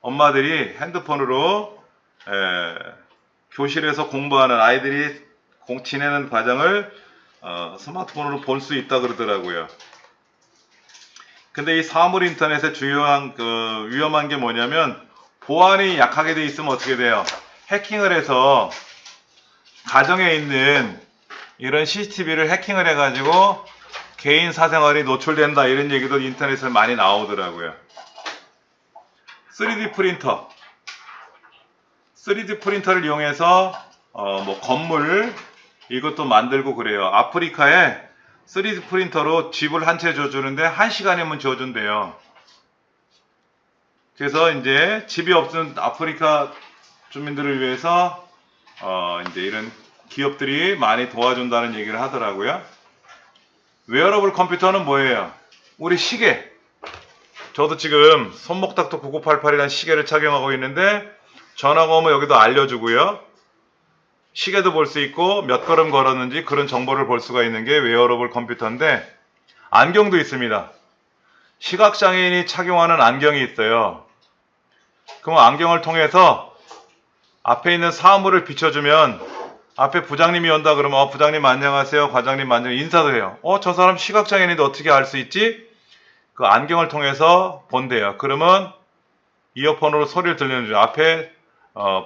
엄마들이 핸드폰으로 교실에서 공부하는 아이들이 지내는 과정을 스마트폰으로 볼 수 있다 그러더라고요. 근데 이 사물 인터넷의 주요한 위험한 게 뭐냐면, 보안이 약하게 돼 있으면 어떻게 돼요? 해킹을 해서 가정에 있는 이런 CCTV를 해킹을 해가지고 개인 사생활이 노출된다, 이런 얘기도 인터넷에 많이 나오더라고요. 3D 프린터, 3D 프린터를 이용해서 뭐 건물 이것도 만들고 그래요. 아프리카에 3D 프린터로 집을 한 채 지어주는데 1시간이면 지어준대요. 그래서 이제 집이 없는 아프리카 주민들을 위해서 이제 이런 기업들이 많이 도와준다는 얘기를 하더라고요. 웨어러블 컴퓨터는 뭐예요? 우리 시계. 저도 지금 손목닥터 9988이라는 시계를 착용하고 있는데 전화가 오면 여기도 알려주고요. 시계도 볼 수 있고 몇 걸음 걸었는지 그런 정보를 볼 수가 있는 게 웨어러블 컴퓨터인데, 안경도 있습니다. 시각장애인이 착용하는 안경이 있어요. 그럼 안경을 통해서 앞에 있는 사물을 비춰주면 앞에 부장님이 온다 그러면 부장님 안녕하세요, 과장님 안녕, 인사도 해요. 저 사람 시각장애인인데 어떻게 알 수 있지? 그 안경을 통해서 본대요. 그러면 이어폰으로 소리를 들려주죠. 앞에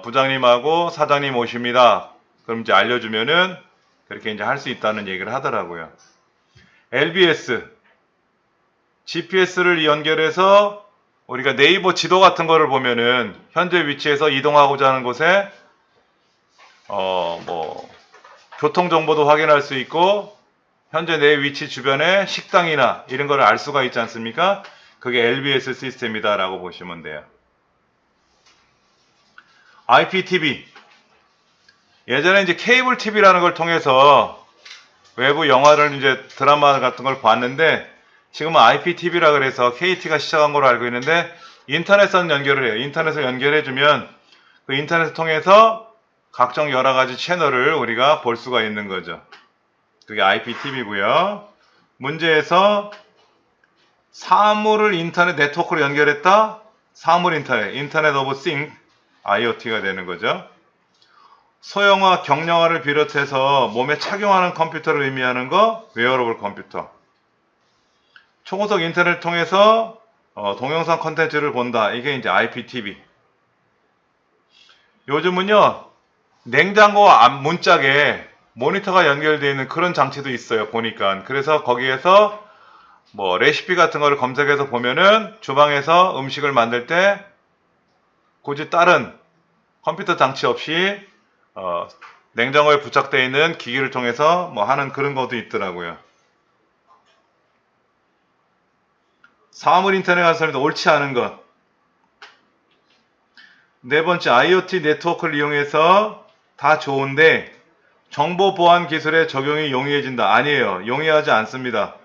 부장님하고 사장님 오십니다. 그럼 이제 알려주면은 그렇게 이제 할 수 있다는 얘기를 하더라고요. LBS, GPS를 연결해서 우리가 네이버 지도 같은 거를 보면은 현재 위치에서 이동하고자 하는 곳에 뭐 교통 정보도 확인할 수 있고 현재 내 위치 주변에 식당이나 이런 거를 알 수가 있지 않습니까? 그게 LBS 시스템이다 라고 보시면 돼요. IPTV, 예전에 이제 케이블 TV라는 걸 통해서 외부 영화를 이제 드라마 같은 걸 봤는데, 지금은 IPTV라 그래서 KT가 시작한 걸로 알고 있는데, 인터넷선 연결을 해요. 인터넷을 연결해주면 그 인터넷을 통해서 각종 여러 가지 채널을 우리가 볼 수가 있는 거죠. 그게 IPTV고요. 문제에서 사물을 인터넷 네트워크로 연결했다. 사물 인터넷 오브 싱 IoT가 되는 거죠. 소형화, 경량화를 비롯해서 몸에 착용하는 컴퓨터를 의미하는 거 웨어러블 컴퓨터. 초고속 인터넷을 통해서 동영상 컨텐츠를 본다. 이게 이제 IPTV. 요즘은요, 냉장고 앞 문짝에 모니터가 연결되어 있는 그런 장치도 있어요. 보니까. 그래서 거기에서 뭐 레시피 같은 거를 검색해서 보면은 주방에서 음식을 만들 때 굳이 다른 컴퓨터 장치 없이 냉장고에 부착되어 있는 기기를 통해서 뭐 하는 그런 것도 있더라고요. 사물 인터넷 하는 사람도 옳지 않은 것. 네 번째, IoT 네트워크를 이용해서 다 좋은데 정보 보안 기술의 적용이 용이해진다. 아니에요. 용이하지 않습니다.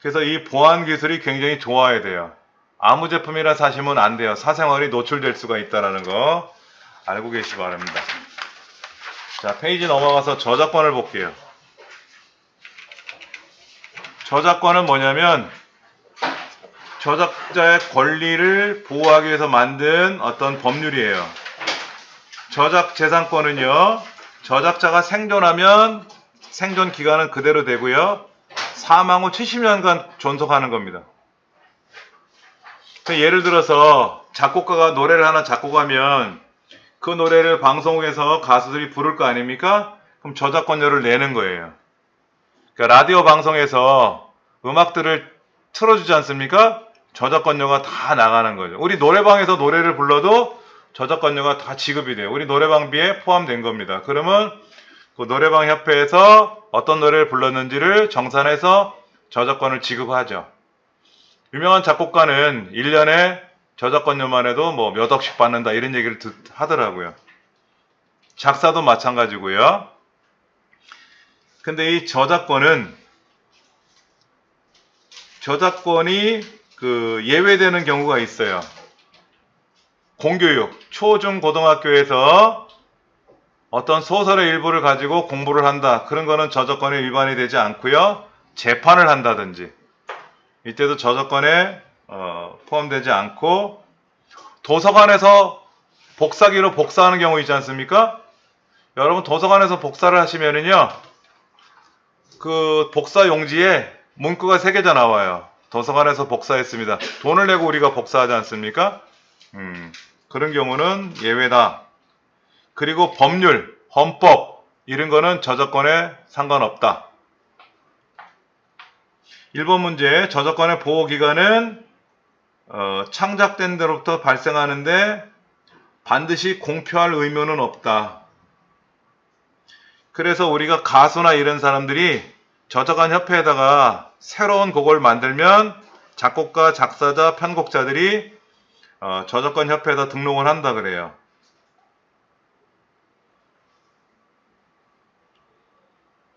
그래서 이 보안 기술이 굉장히 좋아야 돼요. 아무 제품이나 사시면 안 돼요. 사생활이 노출될 수가 있다는 거 알고 계시기 바랍니다. 자, 페이지 넘어가서 저작권을 볼게요. 저작권은 뭐냐면 저작자의 권리를 보호하기 위해서 만든 어떤 법률이에요. 저작재산권은요, 저작자가 생존하면 생존 기간은 그대로 되고요, 사망 후 70년간 존속하는 겁니다. 예를 들어서 작곡가가 노래를 하나 작곡하면 그 노래를 방송국에서 가수들이 부를 거 아닙니까? 그럼 저작권료를 내는 거예요. 그러니까 라디오 방송에서 음악들을 틀어주지 않습니까? 저작권료가 다 나가는 거죠. 우리 노래방에서 노래를 불러도 저작권료가 다 지급이 돼요. 우리 노래방비에 포함된 겁니다. 그러면 그 노래방 협회에서 어떤 노래를 불렀는지를 정산해서 저작권을 지급하죠. 유명한 작곡가는 1년에 저작권료만 해도 뭐 몇 억씩 받는다 이런 얘기를 하더라고요. 작사도 마찬가지고요. 근데 이 저작권이 예외되는 경우가 있어요. 공교육, 초, 중, 고등학교에서 어떤 소설의 일부를 가지고 공부를 한다. 그런 거는 저작권에 위반이 되지 않고요. 재판을 한다든지 이때도 저작권에 포함되지 않고, 도서관에서 복사기로 복사하는 경우 있지 않습니까? 여러분 도서관에서 복사를 하시면은요, 그 복사 용지에 문구가 새겨져 나와요. 도서관에서 복사했습니다. 돈을 내고 우리가 복사하지 않습니까? 그런 경우는 예외다. 그리고 법률, 헌법 이런 거는 저작권에 상관없다. 1번 문제, 저작권의 보호기간은 창작된 데로부터 발생하는데 반드시 공표할 의무는 없다. 그래서 우리가 가수나 이런 사람들이 저작권 협회에다가 새로운 곡을 만들면 작곡가, 작사자, 편곡자들이 저작권 협회에다 등록을 한다 그래요.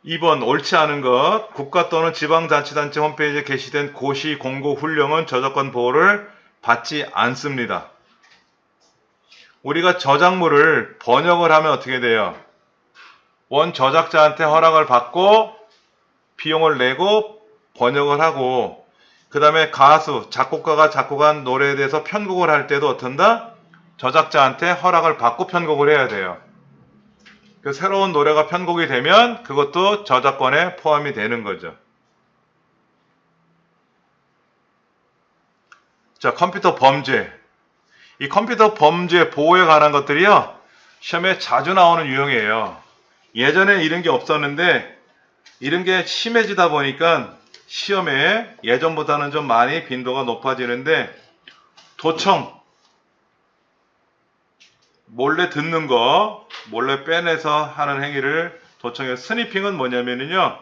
2번 옳지 않은 것, 국가 또는 지방자치단체 홈페이지에 게시된 고시, 공고, 훈령은 저작권 보호를 받지 않습니다. 우리가 저작물을 번역을 하면 어떻게 돼요? 원 저작자한테 허락을 받고 비용을 내고 번역을 하고, 그 다음에 가수, 작곡가가 작곡한 노래에 대해서 편곡을 할 때도 어떤다? 저작자한테 허락을 받고 편곡을 해야 돼요. 그 새로운 노래가 편곡이 되면 그것도 저작권에 포함이 되는 거죠. 자, 컴퓨터 범죄. 이 컴퓨터 범죄 보호에 관한 것들이요, 시험에 자주 나오는 유형이에요. 예전에 이런 게 없었는데 이런 게 심해지다 보니까 시험에 예전보다는 좀 많이 빈도가 높아지는데, 도청, 몰래 듣는 거, 몰래 빼내서 하는 행위를 도청해요. 스니핑은 뭐냐면요,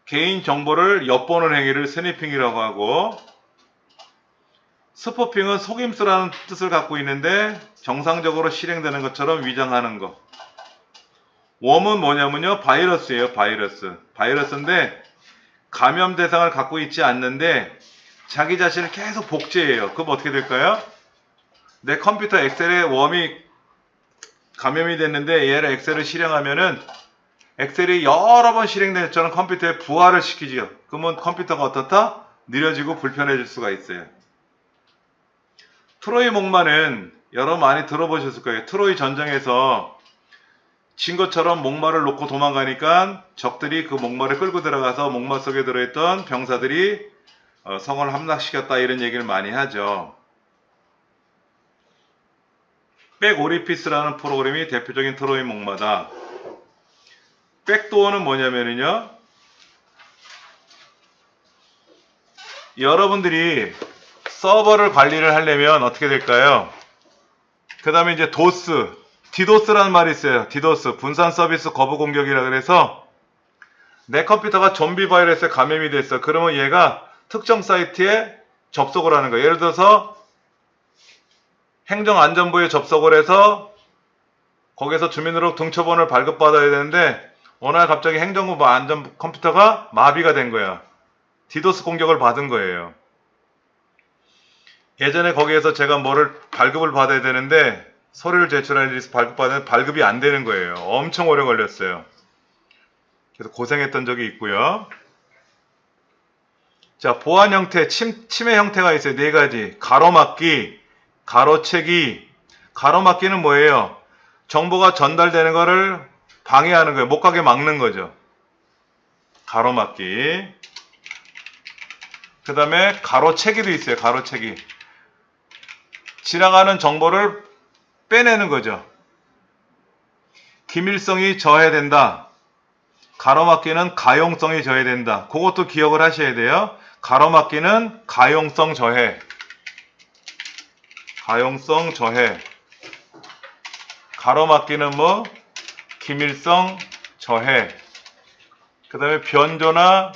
개인 정보를 엿보는 행위를 스니핑이라고 하고, 스푸핑은 속임수라는 뜻을 갖고 있는데 정상적으로 실행되는 것처럼 위장하는 거. 웜은 뭐냐면요, 바이러스예요. 바이러스인데 감염 대상을 갖고 있지 않는데 자기 자신을 계속 복제해요. 그럼 어떻게 될까요? 내 컴퓨터 엑셀에 웜이 감염이 됐는데 얘를 엑셀을 실행하면은 엑셀이 여러 번 실행된 컴퓨터에 부하를 시키죠. 그러면 컴퓨터가 어떻다? 느려지고 불편해질 수가 있어요. 트로이 목마는 여러분 많이 들어보셨을 거예요. 트로이 전쟁에서 진 것처럼 목마를 놓고 도망가니까 적들이 그 목마를 끌고 들어가서 목마 속에 들어있던 병사들이 성을 함락시켰다 이런 얘기를 많이 하죠. 백오리피스라는 프로그램이 대표적인 트로이 목마다. 백도어는 뭐냐면요, 여러분들이 서버를 관리를 하려면 어떻게 될까요? 그 다음에 이제 디도스라는 말이 있어요. 디도스, 분산 서비스 거부 공격이라 그래서 내 컴퓨터가 좀비 바이러스에 감염이 됐어. 그러면 얘가 특정 사이트에 접속을 하는 거예요. 예를 들어서 행정안전부에 접속을 해서 거기서 주민등록 등초번호를 발급받아야 되는데 어느 날 갑자기 행정부 안전 컴퓨터가 마비가 된 거야. 디도스 공격을 받은 거예요. 예전에 거기에서 제가 뭐를 발급을 받아야 되는데 서류를 제출하기 위해서 발급받았는데 발급이 안 되는 거예요. 엄청 오래 걸렸어요. 그래서 고생했던 적이 있고요. 자, 보안 형태, 침해 형태가 있어요. 네 가지. 가로막기, 가로채기. 가로막기는 뭐예요? 정보가 전달되는 거를 방해하는 거예요. 못 가게 막는 거죠. 가로막기. 그 다음에 가로채기도 있어요. 가로채기. 지나가는 정보를 빼내는 거죠. 기밀성이 저해된다. 가로막기는 가용성이 저해된다. 그것도 기억을 하셔야 돼요. 가로막기는 가용성 저해. 가용성 저해. 가로막기는 뭐? 기밀성 저해. 그 다음에 변조나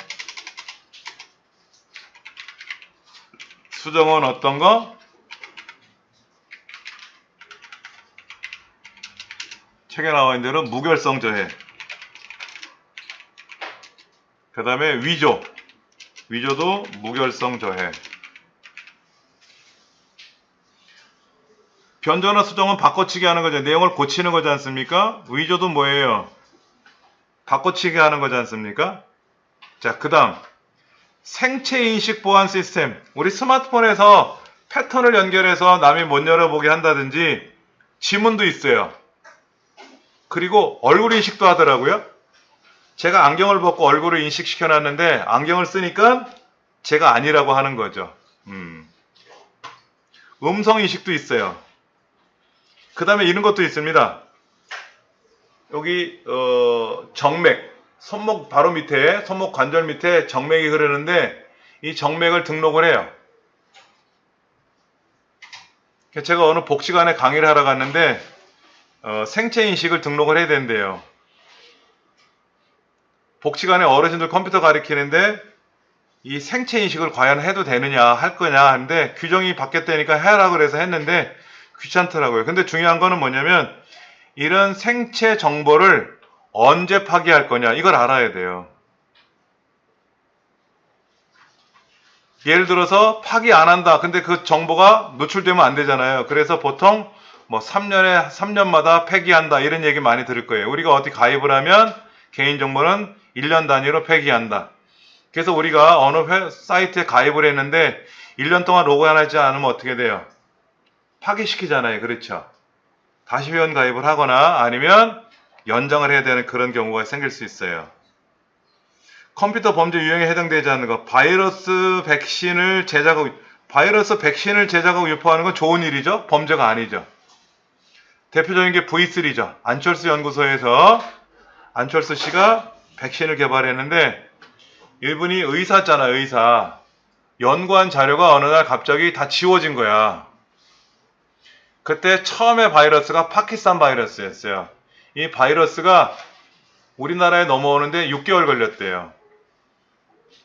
수정은 어떤 거? 책에 나와 있는 대로 무결성 저해. 그 다음에 위조도 무결성 저해. 변조나 수정은 바꿔치기 하는 거죠. 내용을 고치는 거지 않습니까? 위조도 뭐예요? 바꿔치기 하는 거지 않습니까? 자, 그 다음 생체인식 보안 시스템. 우리 스마트폰에서 패턴을 연결해서 남이 못 열어보게 한다든지 지문도 있어요. 그리고 얼굴 인식도 하더라고요. 제가 안경을 벗고 얼굴을 인식시켜 놨는데 안경을 쓰니까 제가 아니라고 하는 거죠. 음성 인식도 있어요. 그 다음에 이런 것도 있습니다. 여기 정맥, 손목 바로 밑에, 손목 관절 밑에 정맥이 흐르는데 이 정맥을 등록을 해요. 제가 어느 복지관에 강의를 하러 갔는데 생체 인식을 등록을 해야 된대요. 복지관에 어르신들 컴퓨터 가르치는데 이 생체 인식을 과연 해도 되느냐 할 거냐 하는데 규정이 바뀌었다니까 해라 그래서 했는데 귀찮더라고요. 근데 중요한 거는 뭐냐면 이런 생체 정보를 언제 파기할 거냐 이걸 알아야 돼요. 예를 들어서 파기 안 한다. 근데 그 정보가 노출되면 안 되잖아요. 그래서 보통 뭐 3년마다 폐기한다 이런 얘기 많이 들을 거예요. 우리가 어디 가입을 하면 개인정보는 1년 단위로 폐기한다. 그래서 우리가 어느 사이트에 가입을 했는데 1년 동안 로그인하지 않으면 어떻게 돼요? 파기시키잖아요. 그렇죠? 다시 회원 가입을 하거나 아니면 연장을 해야 되는 그런 경우가 생길 수 있어요. 컴퓨터 범죄 유형에 해당되지 않는 거. 바이러스 백신을 제작하고 유포하는 건 좋은 일이죠? 범죄가 아니죠. 대표적인 게 V3죠. 안철수 연구소에서 안철수 씨가 백신을 개발했는데 이분이 의사잖아요. 의사. 연구한 자료가 어느 날 갑자기 다 지워진 거야. 그때 처음에 바이러스가 파키스탄 바이러스였어요. 이 바이러스가 우리나라에 넘어오는데 6개월 걸렸대요.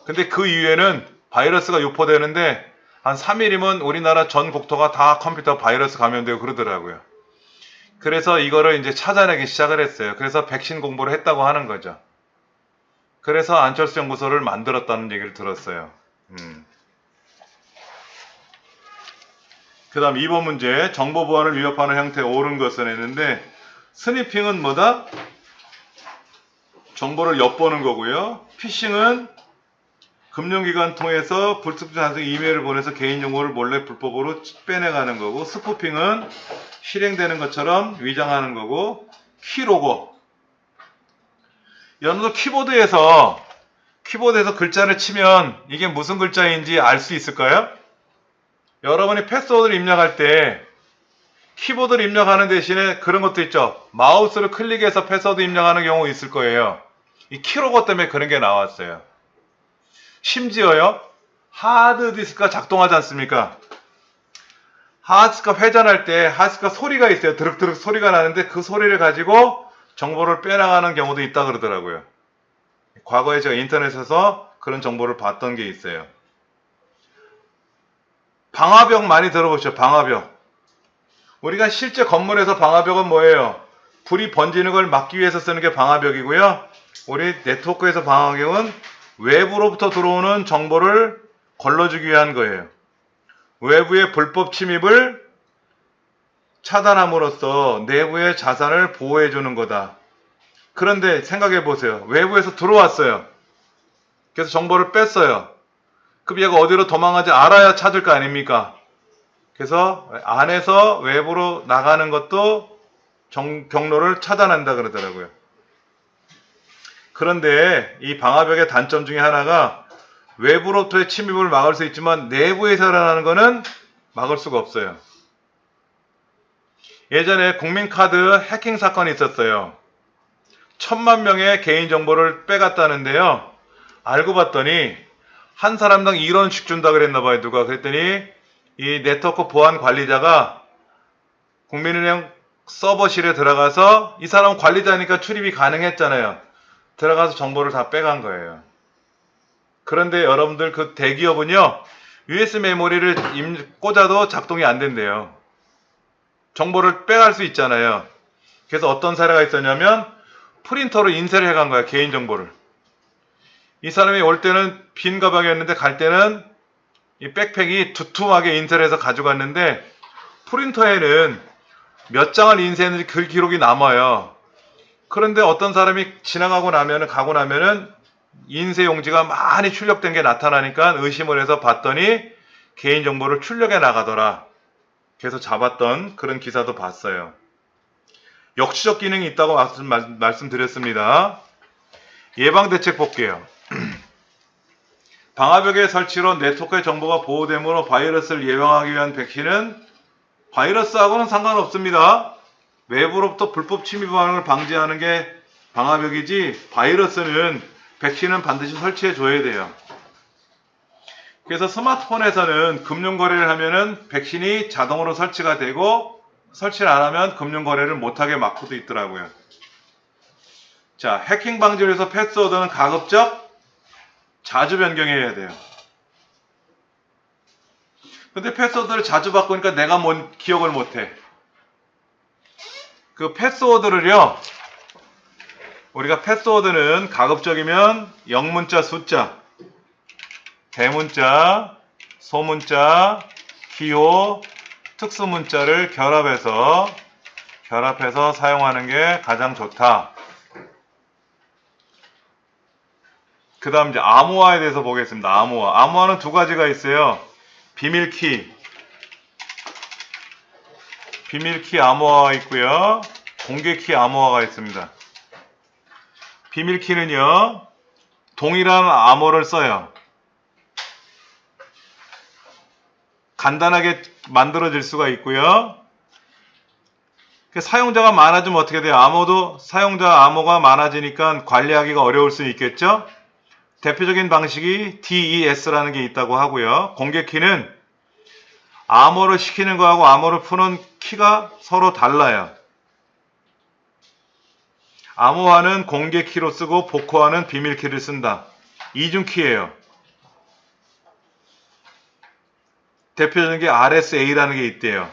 근데 그 이후에는 바이러스가 유포되는데 한 3일이면 우리나라 전 국토가 다 컴퓨터 바이러스 감염되고 그러더라고요. 그래서 이거를 이제 찾아내기 시작을 했어요. 그래서 백신 공부를 했다고 하는 거죠. 그래서 안철수 연구소를 만들었다는 얘기를 들었어요. 그 다음 2번 문제. 정보 보안을 위협하는 형태의 옳은 것은 했는데 스니핑은 뭐다? 정보를 엿보는 거고요. 피싱은 금융기관 통해서 불특정 이메일을 보내서 개인정보를 몰래 불법으로 빼내가는 거고, 스푸핑은 실행되는 것처럼 위장하는 거고, 키로고. 여러분들 키보드에서 글자를 치면 이게 무슨 글자인지 알 수 있을까요? 여러분이 패스워드를 입력할 때 키보드를 입력하는 대신에 그런 것도 있죠. 마우스를 클릭해서 패스워드 입력하는 경우 있을 거예요. 이 키로고 때문에 그런 게 나왔어요. 심지어요, 하드디스크가 작동하지 않습니까? 하드디스크가 회전할 때 하드디스크가 소리가 있어요. 드륵드륵 소리가 나는데 그 소리를 가지고 정보를 빼나가는 경우도 있다 그러더라고요. 과거에 제가 인터넷에서 그런 정보를 봤던 게 있어요. 방화벽 많이 들어보셨죠? 방화벽. 우리가 실제 건물에서 방화벽은 뭐예요? 불이 번지는 걸 막기 위해서 쓰는 게 방화벽이고요. 우리 네트워크에서 방화벽은 외부로부터 들어오는 정보를 걸러주기 위한 거예요. 외부의 불법 침입을 차단함으로써 내부의 자산을 보호해 주는 거다. 그런데 생각해 보세요. 외부에서 들어왔어요. 그래서 정보를 뺐어요. 그럼 얘가 어디로 도망가지 알아야 찾을 거 아닙니까? 그래서 안에서 외부로 나가는 것도 경로를 차단한다 그러더라고요. 그런데 이 방화벽의 단점 중에 하나가 외부로부터의 침입을 막을 수 있지만 내부에서 일어나는 거는 막을 수가 없어요. 예전에 국민카드 해킹 사건이 있었어요. 1000만 명의 개인정보를 빼갔다는데요. 알고 봤더니 한 사람당 1원씩 준다 그랬나 봐요. 누가 그랬더니 이 네트워크 보안 관리자가 국민은행 서버실에 들어가서, 이 사람은 관리자니까 출입이 가능했잖아요. 들어가서 정보를 다 빼간 거예요. 그런데 여러분들 그 대기업은요, USB 메모리를 꽂아도 작동이 안 된대요. 정보를 빼갈 수 있잖아요. 그래서 어떤 사례가 있었냐면 프린터로 인쇄를 해간 거야, 개인정보를. 이 사람이 올 때는 빈 가방이었는데 갈 때는 이 백팩이 두툼하게 인쇄를 해서 가져갔는데 프린터에는 몇 장을 인쇄했는지 그 기록이 남아요. 그런데 어떤 사람이 지나가고 나면은, 가고 나면은 인쇄 용지가 많이 출력된 게 나타나니까 의심을 해서 봤더니 개인정보를 출력해 나가더라. 그래서 잡았던 그런 기사도 봤어요. 역시적 기능이 있다고 말씀드렸습니다. 예방대책 볼게요. 방화벽의 설치로 네트워크의 정보가 보호되므로 바이러스를 예방하기 위한 백신은 바이러스하고는 상관없습니다. 외부로부터 불법 침입하는 걸 방지하는 게 방화벽이지, 바이러스는 백신은 반드시 설치해 줘야 돼요. 그래서 스마트폰에서는 금융거래를 하면은 백신이 자동으로 설치가 되고, 설치를 안 하면 금융거래를 못하게 막고도 있더라고요. 자, 해킹 방지를 위해서 패스워드는 가급적 자주 변경해야 돼요. 근데 패스워드를 자주 바꾸니까 내가 기억을 못해. 그 패스워드를요, 우리가 패스워드는 가급적이면 영문자, 숫자, 대문자, 소문자, 기호, 특수문자를 결합해서 사용하는 게 가장 좋다. 그 다음 이제 암호화에 대해서 보겠습니다. 암호화는 두 가지가 있어요. 비밀키 암호화가 있고요. 공개키 암호화가 있습니다. 비밀키는요, 동일한 암호를 써요. 간단하게 만들어질 수가 있고요. 사용자가 많아지면 어떻게 돼요? 사용자 암호가 많아지니까 관리하기가 어려울 수 있겠죠? 대표적인 방식이 DES라는 게 있다고 하고요. 공개키는 암호를 시키는 거하고 암호를 푸는 키가 서로 달라요. 암호화는 공개키로 쓰고 복호화는 비밀키를 쓴다. 이중키예요. 대표적인 게 RSA라는 게 있대요.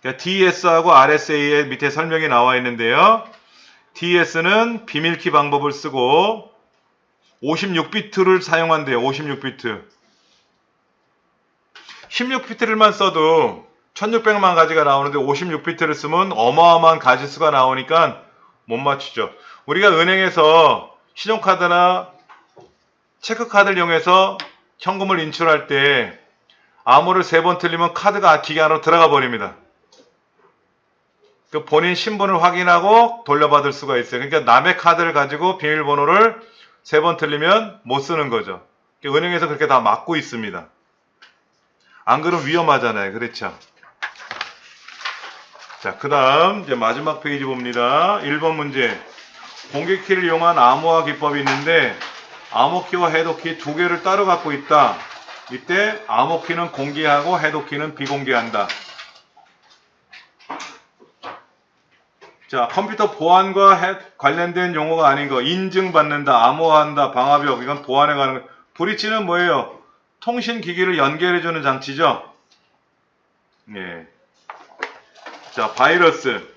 그러니까 DS하고 RSA의 밑에 설명이 나와 있는데요. DS는 비밀키 방법을 쓰고 56비트를 사용한대요. 56비트. 16비트를만 써도 1600만 가지가 나오는데 56비트를 쓰면 어마어마한 가지수가 나오니까 못 맞추죠. 우리가 은행에서 신용카드나 체크카드를 이용해서 현금을 인출할 때 암호를 3번 틀리면 카드가 기계 안으로 들어가 버립니다. 그 본인 신분을 확인하고 돌려받을 수가 있어요. 그러니까 남의 카드를 가지고 비밀번호를 3번 틀리면 못 쓰는 거죠. 은행에서 그렇게 다 막고 있습니다. 안 그러면 위험하잖아요. 그렇죠? 자, 그 다음 이제 마지막 페이지 봅니다. 1번 문제. 공개키를 이용한 암호화 기법이 있는데 암호키와 해독키 두 개를 따로 갖고 있다. 이때 암호키는 공개하고 해독키는 비공개한다. 자, 컴퓨터 보안과 관련된 용어가 아닌 거. 인증받는다, 암호화한다, 방화벽. 이건 보안에 관한 거. 브릿지는 뭐예요? 통신기기를 연결해주는 장치죠. 예. 자, 바이러스.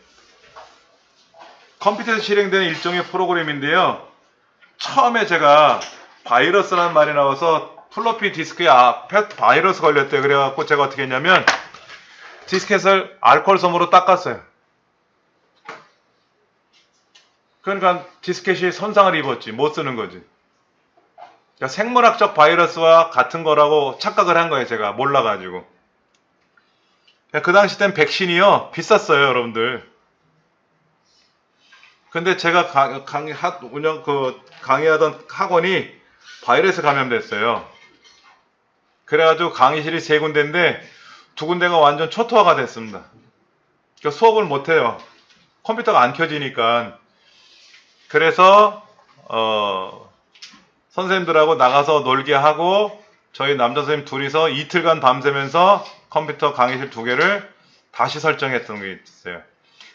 컴퓨터에서 실행되는 일종의 프로그램인데요. 처음에 제가 바이러스라는 말이 나와서 플로피 디스크에 바이러스 걸렸대요. 그래갖고 제가 어떻게 했냐면 디스켓을 알코올 솜으로 닦았어요. 그러니까 디스켓이 손상을 입었지. 못 쓰는 거지. 그러니까 생물학적 바이러스와 같은 거라고 착각을 한 거예요. 제가 몰라가지고. 그 당시 땐 백신이요. 비쌌어요. 여러분들. 근데 제가 강의하던 학원이 바이러스 감염됐어요. 그래가지고 강의실이 3군데인데 2군데가 완전 초토화가 됐습니다. 그러니까 수업을 못해요. 컴퓨터가 안 켜지니까. 그래서 선생님들하고 나가서 놀게 하고 저희 남자 선생님 둘이서 이틀간 밤새면서 컴퓨터 강의실 2개를 다시 설정했던 게 있어요.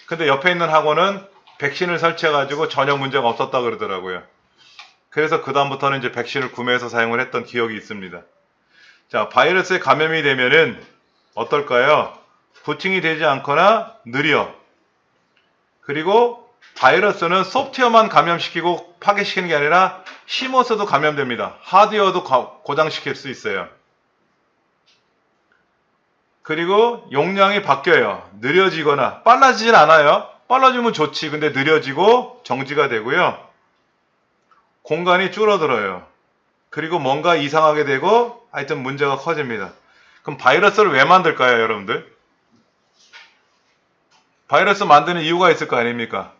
근데 옆에 있는 학원은 백신을 설치해가지고 전혀 문제가 없었다 그러더라고요. 그래서 그 다음부터는 이제 백신을 구매해서 사용을 했던 기억이 있습니다. 자, 바이러스에 감염이 되면은 어떨까요? 부팅이 되지 않거나 느려. 그리고 바이러스는 소프트웨어만 감염시키고 파괴시키는 게 아니라 심어서도 감염됩니다. 하드웨어도 고장시킬 수 있어요. 그리고 용량이 바뀌어요. 느려지거나 빨라지진 않아요. 빨라지면 좋지. 근데 느려지고 정지가 되고요. 공간이 줄어들어요. 그리고 뭔가 이상하게 되고 하여튼 문제가 커집니다. 그럼 바이러스를 왜 만들까요, 여러분들? 바이러스 만드는 이유가 있을 거 아닙니까?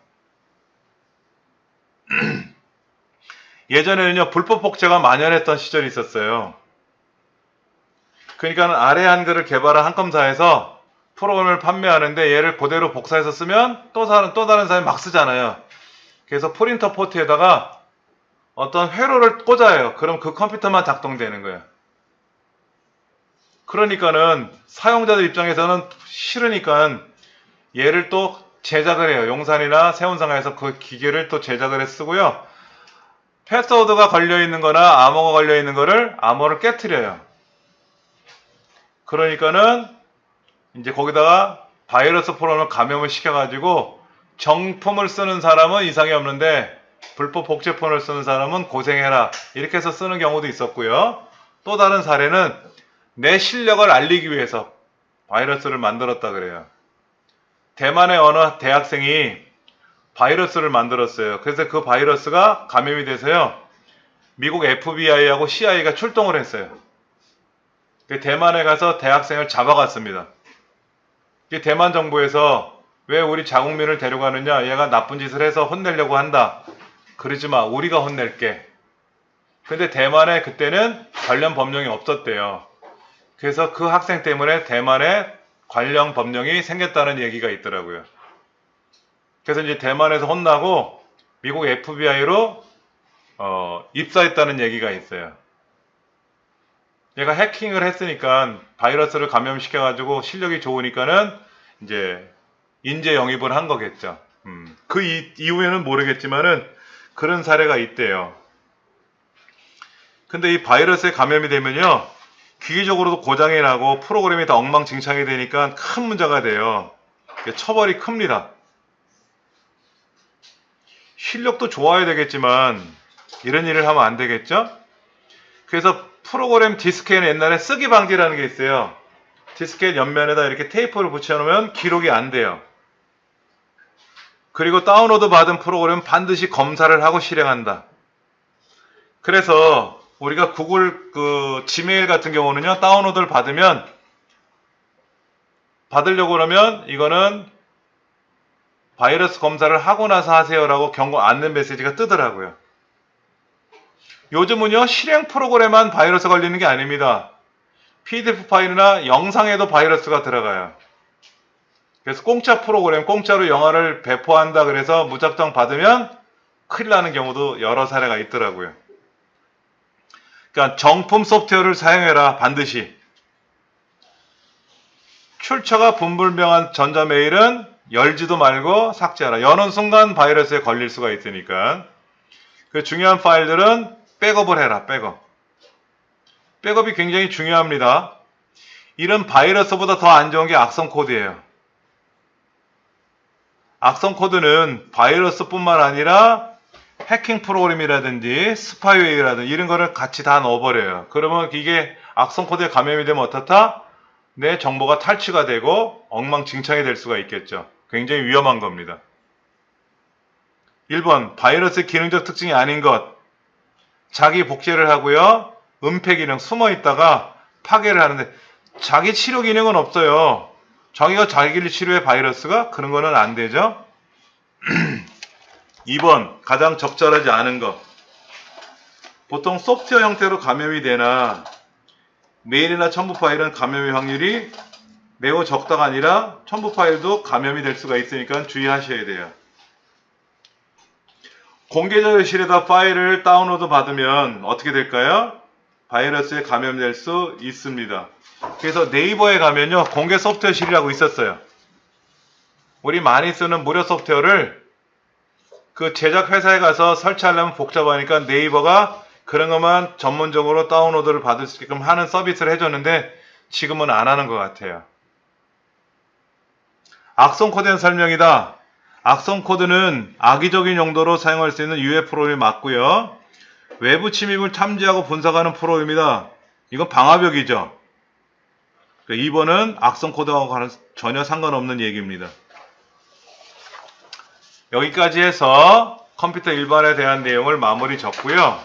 예전에는요, 불법 복제가 만연했던 시절이 있었어요. 그러니까 아래 한글을 개발한 한컴사에서 프로그램을 판매하는데 얘를 그대로 복사해서 쓰면 또 다른 사람이 막 쓰잖아요. 그래서 프린터 포트에다가 어떤 회로를 꽂아요. 그럼 그 컴퓨터만 작동되는 거예요. 그러니까는 사용자들 입장에서는 싫으니까 얘를 또 제작을 해요. 용산이나 세운상에서 그 기계를 또 제작을 해 쓰고요. 패스워드가 걸려있는 거나 암호가 걸려있는 거를 암호를 깨트려요. 그러니까는 이제 거기다가 바이러스 프로그램을 감염을 시켜가지고 정품을 쓰는 사람은 이상이 없는데 불법 복제폰을 쓰는 사람은 고생해라. 이렇게 해서 쓰는 경우도 있었고요. 또 다른 사례는 내 실력을 알리기 위해서 바이러스를 만들었다 그래요. 대만의 어느 대학생이 바이러스를 만들었어요. 그래서 그 바이러스가 감염이 돼서요. 미국 FBI하고 CIA가 출동을 했어요. 대만에 가서 대학생을 잡아갔습니다. 대만 정부에서 왜 우리 자국민을 데려가느냐, 얘가 나쁜 짓을 해서 혼내려고 한다. 그러지 마, 우리가 혼낼게. 근데 대만에 그때는 관련 법령이 없었대요. 그래서 그 학생 때문에 대만에 관련 법령이 생겼다는 얘기가 있더라고요. 그래서 이제 대만에서 혼나고 미국 FBI로 입사했다는 얘기가 있어요. 얘가 해킹을 했으니까 바이러스를 감염시켜가지고 실력이 좋으니까는 이제 인재 영입을 한 거겠죠. 그 이후에는 모르겠지만은 그런 사례가 있대요. 근데 이 바이러스에 감염이 되면요, 기기적으로도 고장이 나고 프로그램이 다 엉망진창이 되니까 큰 문제가 돼요. 처벌이 큽니다. 실력도 좋아야 되겠지만 이런 일을 하면 안 되겠죠? 그래서 프로그램 디스크에는 옛날에 쓰기 방지라는 게 있어요. 디스켓 옆면에다 이렇게 테이프를 붙여놓으면 기록이 안 돼요. 그리고 다운로드 받은 프로그램은 반드시 검사를 하고 실행한다. 그래서 우리가 구글 지메일 같은 경우는요, 다운로드를 받으려고 그러면 이거는 바이러스 검사를 하고 나서 하세요라고 경고 안내 메시지가 뜨더라고요. 요즘은요, 실행 프로그램만 바이러스 걸리는 게 아닙니다. PDF 파일이나 영상에도 바이러스가 들어가요. 그래서 공짜 프로그램, 공짜로 영화를 배포한다 그래서 무작정 받으면 큰일 나는 경우도 여러 사례가 있더라고요. 그러니까 정품 소프트웨어를 사용해라, 반드시. 출처가 분불명한 전자메일은 열지도 말고 삭제하라. 여는 순간 바이러스에 걸릴 수가 있으니까. 그 중요한 파일들은 백업을 해라, 백업. 백업이 굉장히 중요합니다. 이런 바이러스보다 더 안 좋은 게 악성 코드예요. 악성 코드는 바이러스뿐만 아니라 해킹 프로그램이라든지 스파이웨어라든지 이런 거를 같이 다 넣어버려요. 그러면 이게 악성 코드에 감염이 되면 어떻다? 내 정보가 탈취가 되고 엉망진창이 될 수가 있겠죠. 굉장히 위험한 겁니다. 1번, 바이러스의 기능적 특징이 아닌 것. 자기 복제를 하고요. 은폐 기능 숨어 있다가 파괴를 하는데 자기 치료 기능은 없어요. 자기가 자기를 치료해 바이러스가? 그런 거는 안 되죠. 2번, 가장 적절하지 않은 것. 보통 소프트웨어 형태로 감염이 되나 메일이나 첨부 파일은 감염의 확률이 매우 적다가 아니라 첨부 파일도 감염이 될 수가 있으니까 주의하셔야 돼요. 공개 저장실에다 파일을 다운로드 받으면 어떻게 될까요? 바이러스에 감염될 수 있습니다. 그래서 네이버에 가면요, 공개 소프트웨어실이라고 있었어요. 우리 많이 쓰는 무료 소프트웨어를 그 제작 회사에 가서 설치하려면 복잡하니까 네이버가 그런 것만 전문적으로 다운로드를 받을 수 있게끔 하는 서비스를 해줬는데 지금은 안 하는 것 같아요. 악성 코드의 설명이다. 악성 코드는 악의적인 용도로 사용할 수 있는 유해 프로그램이 맞고요. 외부 침입을 탐지하고 분석하는 프로그램이다. 이건 방화벽이죠. 2번은 악성 코드하고 전혀 상관없는 얘기입니다. 여기까지 해서 컴퓨터 일반에 대한 내용을 마무리 졌고요.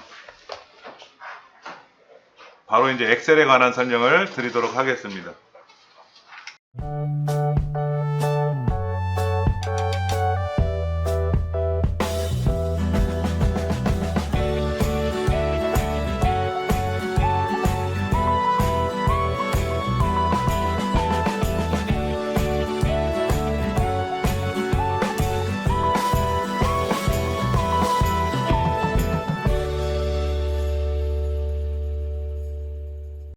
바로 이제 엑셀에 관한 설명을 드리도록 하겠습니다.